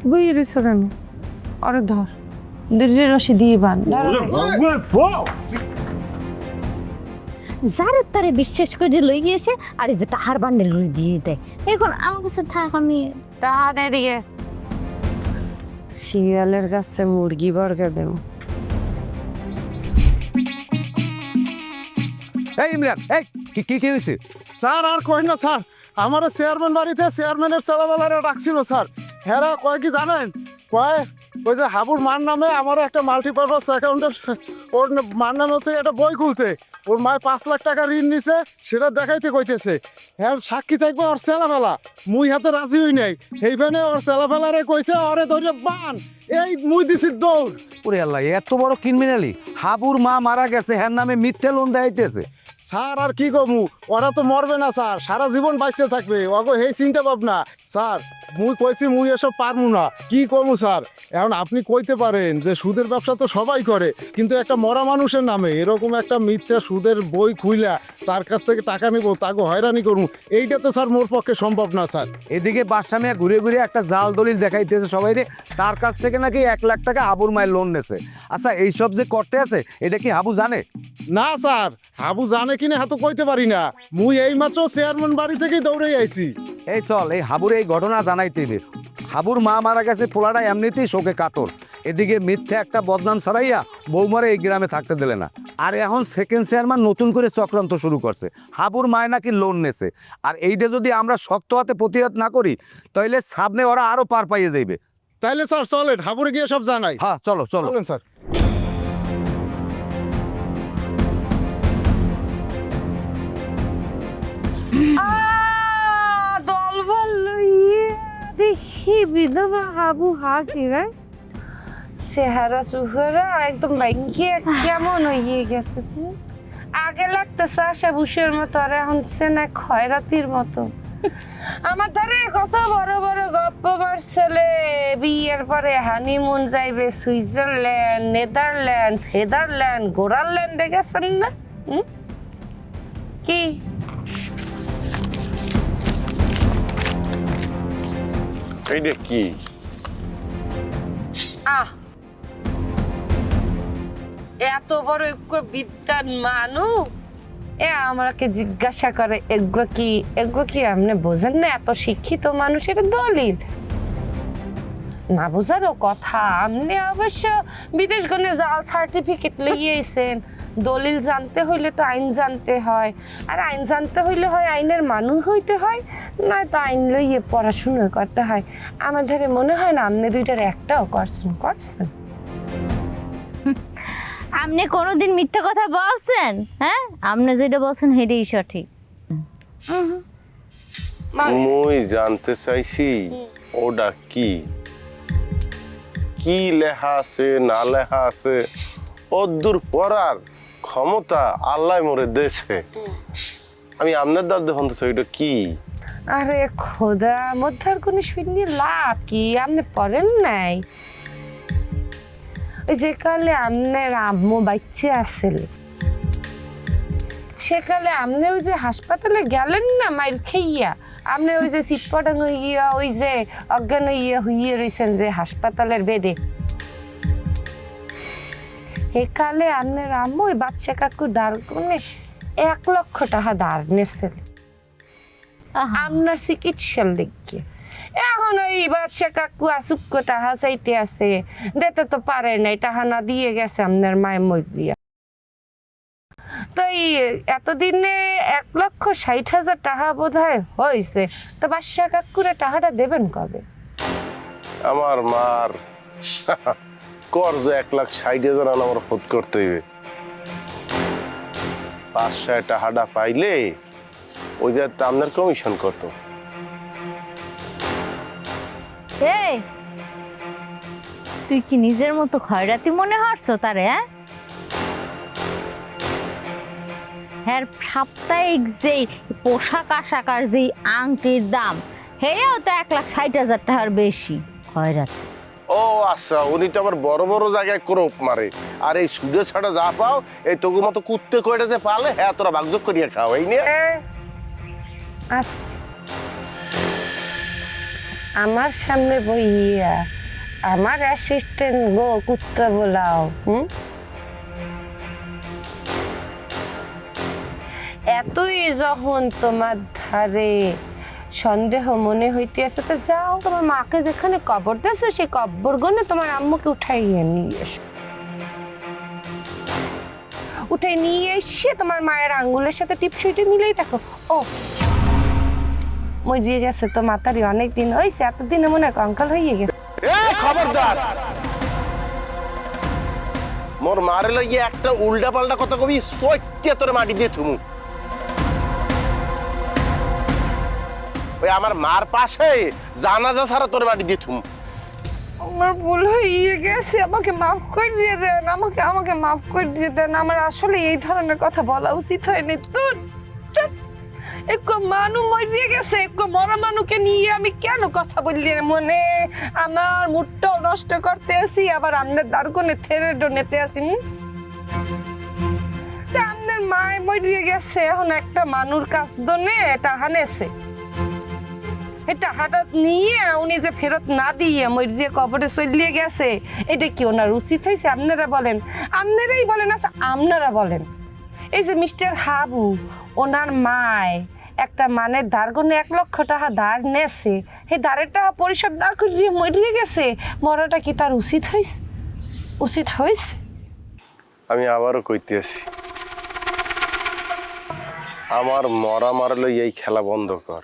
বুঝে দিছো কেন? আরে ধর, দড়ির রশি দিয়ে বান। যারে তারে বিশ্বাস করে লই গিয়েছে আর এই যে টাহার বান্ডেল লই দিয়ে দেয়। এখন আমার কাছে থাক, আমি টাহা দে দিকে। শিয়ালের কাছে মুরগি বর্গা দেব। এই ইমরান, এই কি হয়েছে? স্যার আর কই না স্যার, আমার চেয়ারম্যান বাড়িতে চেয়ারম্যানের ছেলেবেলারা ডাকছিল স্যার। হেরা কয় কি জানেন? কয় ওই যে হাবুর মার নামে আমার একটা মাল্টিপারপাস অ্যাকাউন্টের, ওর মার নামে হচ্ছে একটা বই খুলতে, ওর মায় 5 লাখ টাকা ঋণ নিছে, সেটা দেখাইতে কইতেছে। হ্যাঁ সাক্ষী থাকবে ওর ছেলেবেলা, মুই হাতে রাজি হই নাই। সেইখানে ওর ছেলেবেলারে কইছে ওরে ধরে বান, এই মুই দিছি দৌড়। ওরে আল্লাহ, এত বড় ক্রিমিনালি! হাবুর মা মারা গেছে, হ্যার নামে মিথ্যে লোন দেখাইতেছে। স্যার আর কি কমু, ওরা তো মরবে না স্যার, সারা জীবন বাইসে থাকবে, ওগো হেই চিন্তা ভাবনা। স্যার মুই কইছি মুই এসব পারবো না, কি কমু স্যার? এখন আপনি কইতে পারেন যে সুদের ব্যবসা তো সবাই করে, কিন্তু একটা মরা মানুষের নামে এরকম একটা মিথ্যা সুদের বই খুইলা তার কাছ থেকে টাকা নিব, তাকে হয়রানি করবো, এইটা তো স্যার মোর পক্ষে সম্ভব না স্যার। এদিকে বাদশা মিয়া ঘুরে ঘুরে একটা জাল দলিল দেখাইতেছে সবাই রে, তার কাছ থেকে নাকি 1 লাখ টাকা হাবুর মায়ের লোন নেছে। আচ্ছা এইসব যে করতে আছে, এটা কি হাবু জানে? না স্যার, হাবু জানে কিনা হাতে কইতে পারি না, মুই এইমাত্র চেয়ারম্যান বাড়ি থেকেই দৌড়ে আইছি। এই চল, এই হাবুর এই ঘটনা জানাইতে হবে। হাবুর মা মারা গেছে, পোলাটা এমনিতেই শোকে কাতর, এদিকে মিথ্যে একটা বদনাম ছড়াইয়া বৌমারে এই গ্রামে থাকতে দিলে না। আর এখন সেকেন্ড চেয়ারম্যান নতুন করে চক্রান্ত শুরু করছে, হাবুর মায় নাকি লোন নেছে। আর এইটা যদি আমরা শক্ত হাতে প্রতিহত না করি, তাইলে সামনে ওরা আরো পার পাইয়ে যাইবে। তাইলে স্যার চলেন হাবুরে গিয়ে সব জানাই। হ্যাঁ চলো চলো চলেন স্যার। দলবল লইয়ে দেখি বিধবা হাবু হাতি রে, চেহারা চুহারা একদম ভাঙ্গিয়ে কেমন হয়ে গেছে। আগে লাগতেছে আশা বুসের মতো, আর এখন না খয়রাতির মতো। আমার ধারে কত বড় বড় গপ্প মারছেলে, বিয়ের পরে হানিমুন যাইবে সুইজারল্যান্ড, নেদারল্যান্ড, ফেদারল্যান্ড, গোরাল্যান্ডে গেছেন না? কি এইটা কি? এত বড় বিদ্যান মানু আমাকে জিজ্ঞাসা করে এগুলো কি আপনি বোঝেন না? এত শিক্ষিত মানুষ, এটা দলিল। না বুঝারও কথা, আপনি অবশ্য বিদেশ গণে জাল সার্টিফিকেট লইয়েছেন। দলিল জানতে হইলে তো আইন জানতে হয়, আর আইন জানতে হইলে হয় আইনের মানুষ হইতে হয়, নয়তো আইন লইয়ে পড়াশুনো করতে হয়। আমার ধারে মনে হয় না আপনি দুইটার একটাও করছেন। আপনি কোনোদিন মিথ্যা কথা বলছেন? হ্যাঁ, আপনি যেটা বলছেন সেটাই সঠিক। মুই জানতে চাইছি ওটা কি কি লেখা আছে না লেখা আছে অদ্দূর পড়ার ক্ষমতা আল্লাহ মোরে দেছে। আমি আপনার দ্বার দেখুন তো ওইটা কি? আরে খোদা, মধ্যার কোন শুনি লাভ কি? আপনি পড়েন নাই? ওই যে কালে আপনার আম্মু বাচ্চা আসলে, সেকালে আপনি ওই যে হাসপাতালে গেলেন না মাইর খেইয়া, আপনি ওই যে চিটপটাং হইয়া ওই যে অজ্ঞান হইয়া রয়েছেন যে হাসপাতালের বেডে, সেকালে আপনার আম্মু ওই বাচ্চা কাকু দাঁড় করে 1 লক্ষ টাকা দাঁড় নেছিল আপনার চিকিৎসার দিকে। এখন ওই বাচ্চা কাকু আসুক্য টাকা চাইতে আছে, দিতে তো পারে নাই, টাকা না দিয়ে গেছে আপনার মায়ের মরিয়া। তো এই এতদিনে 1,60,000 টাকা বোধ হয় হয়েছে, তো বাচ্চা কাকুরে টাকাটা দেবেন কবে? আমার মার কর্জ 1,60,000 আমার শোধ করতে হইবে। 500 টাকাটা পাইলে ওই যে আপনার কমিশন কত? এই, তুই কি নিজের মতো খয়রাতি মনে হচ্ছ তারে? হ্যাঁ, সাপ্তাহিক যেই পোশাক আশাকার যেই আংটির দাম, হেও তো 1,60,000 টাকার বেশি খয়রাতি। ও আচ্ছা, উনি তো আবার বড় বড় জায়গায় ক্রোপ মারে, আর এই সুদে ছাড়া যা পাও এই তোকে মতো কুত্তে কয়টা যে পালে, হ্যাঁ তোরা ভাগযোগ করিয়া খাও। এই নিয়ে আমার সামনে বইয়া আমার অ্যাসিস্ট্যান্ট গো কুত্তা বলাও। এতই যখন তোমার ধারে সন্দেহ মনে হইতে আছে, তো যাও তোমার মাকে যেখানে কবর দিয়েছো সেই কবর গনে তোমার আম্মুকে উঠাইয়ে নিয়ে এসো। উঠাই নিয়ে এসে তোমার মায়ের আঙ্গুলের সাথে টিপসইটি মিলেই দেখো, ও মরিয়ে গেছে তো মাতারি অনেকদিন হয়েছে, এতদিনে মনে হয় কঙ্কাল হয়ে গেছে। খবরদার, মোর মারে লাগিয়ে একটা উল্টা পাল্টা কথা কবি, সত্যি তোর মাটি দিয়ে থুমু। ওই আমার মার পাশে জানাজা ছাড়া তোর মাটি দিয়ে থুমু। আমার ভুল হয়ে গেছে, আমাকে মাফ করে দিয়ে দেন, আমাকে মাফ করে দিয়ে দেন। আমার আসলে এই ধরনের কথা বলা উচিত হয়নি। তোর একটু মানু মরিয়ে গেছে, একটু মরা মানুকে নিয়ে আমি কেন কথা বললি মনে? আমার মুডটাও নষ্ট করতে আসি, আবার আপনার দারগনে থেরে ডোনেতে আসি। আপনার মায় মরিয়ে গেছে, এখন একটা মানুর কাছ দনে টাকা নেছে, এটা হঠাৎ নিয়ে উনি যে ফেরত না দিয়ে মরিয়ে কবরে চলিয়ে গেছে, এটা কি ওনার উচিত হয়েছে? আপনারা বলেন, আপনারাই বলেন। আচ্ছা আপনারা বলেন, এই যে মিস্টার হাবু ওনার মায় একটা মানের ধার গনে 1 লক্ষ টাকা ধার নেছে, সেই ধারের টাকা পরিশোধ না করিয়ে মরিয়ে গেছে, মরাটা কি তার উচিত হয়েছে? উচিত হয়েছে? আমি আবারও কইতে আছি, আমার মরা মারলে এই খেলা বন্ধ কর।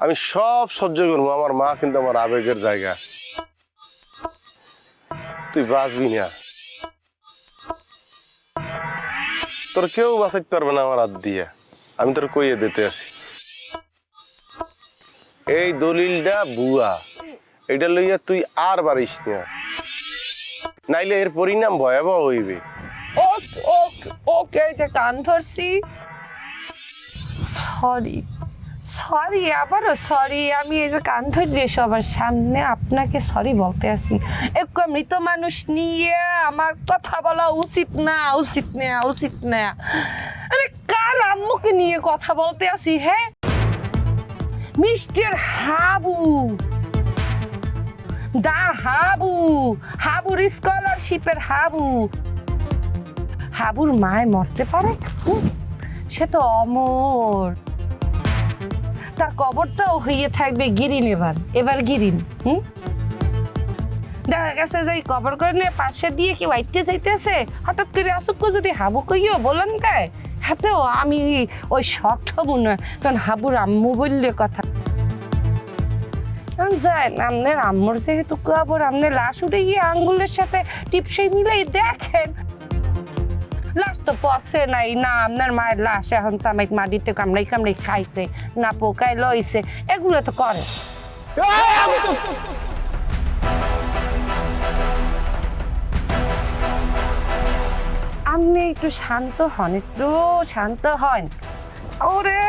আমি সব সহ্য করবো, আমার মা কিন্তু আমার আবেগের জায়গা। তুই বাঁচবি না, তোর কেউ বাঁচাইতে পারবে না আমার হাত দিয়ে। আমি তোর কইয়ে দিতে আছি, এই দলিলটা বুয়া, এটা লইয়া তুই আর বাড়িস না, নাইলে এর পরিণাম ভয়াবহ হইবে। ওকে, যে কান ধরছি, সরি, আবারও সরি। আমি এই যে কান ধরিয়ে সবার সামনে আপনাকে সরি বলতে আসি। একটু মৃত মানুষ নিয়ে আমার কথা বলা উচিত না। আরে কার আম্মুকে নিয়ে কথা বলতে আসি? হ্যাঁ, মিস্টার হাবু, হাবুর স্কলারশিপের হাবুর মায় মরতে পারে? সে তো অমর, তার কবরটাও হইয়ে থাকবে গিরিন এবার গিরিন। দেখা গেছে যে এই কবর করে নিয়ে পাশে দিয়ে কি ওয়াইটে যাইতেছে, হঠাৎ করে আসুক যদি হাবু কইও বলেন দেয়, হাতেও আমি ওই শখ হবো না, কারণ হাবুর আম্মু বললে কথা যায় না। আপনার আম্মুর যেহেতু কবর, আপনার লাশ উঠে গিয়ে আঙ্গুলের সাথে টিপসই মিলেই দেখেন, লাশ তো পচে নাই না। আপনার মায়ের লাশ এখন তো আমাকে মাটিতে কামড়াই কামড়াই খাইছে না, পোকায় লইছে, এগুলো তো করে। আপনি একটু শান্ত হন, একটু শান্ত হন। ওরে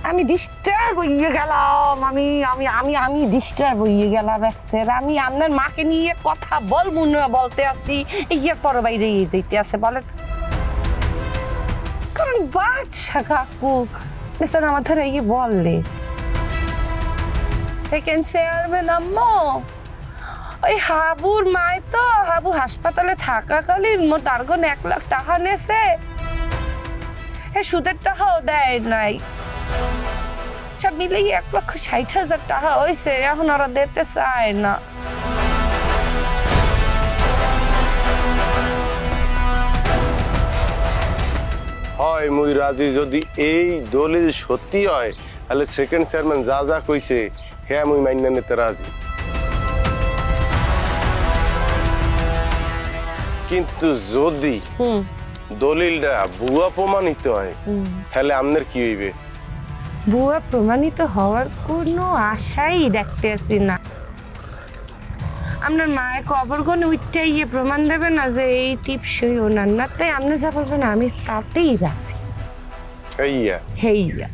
আমি ডিস্টার্ব হয়ে গেলাম, আমি আমি আমি আমি ডিস্টার্ব হয়ে গেলাম। আমি আপনার মাকে নিয়ে কথা বলবো না বলতে আসি, ইয়ের পর বাইরে যেতে আছে বলেন, কারণ বাচ্চা কাকু মিস্টার আমার ধরে ইয়ে বললে সেকেন্ড চেয়ারম্যান আম্মু, ওই হাবুর মায় তো হাবু হাসপাতালে থাকাকালীন মোট টার্গন 1 লাখ টাকা নেছে, সুদের টাকাও দেয় নাই, সব মিলে 1,60,000 টাকা হয়েছে, এখন ওরা দিতে চায় না। হয় মুই রাজি, যদি এই দলিল সত্যি হয় তাহলে সেকেন্ড চেয়ারম্যান যা যা কইছে হ্যাঁ মুই মাইনা নিতে রাজি। কিন্তু যদি দলিলটা ভুয়া প্রমাণিত হয় তাহলে আপনার কি হইবে? ভুয়া প্রমাণিত হওয়ার কোনো আশাই দেখতেছি না। আপনার মায়ের কবর কোন উঠতে ইয়ে প্রমাণ দেবে না যে এই টিপসই ওনার না, তাই আপনি যা বলবেন আমি তাতেই যাচ্ছি। হেইয়া হেইয়া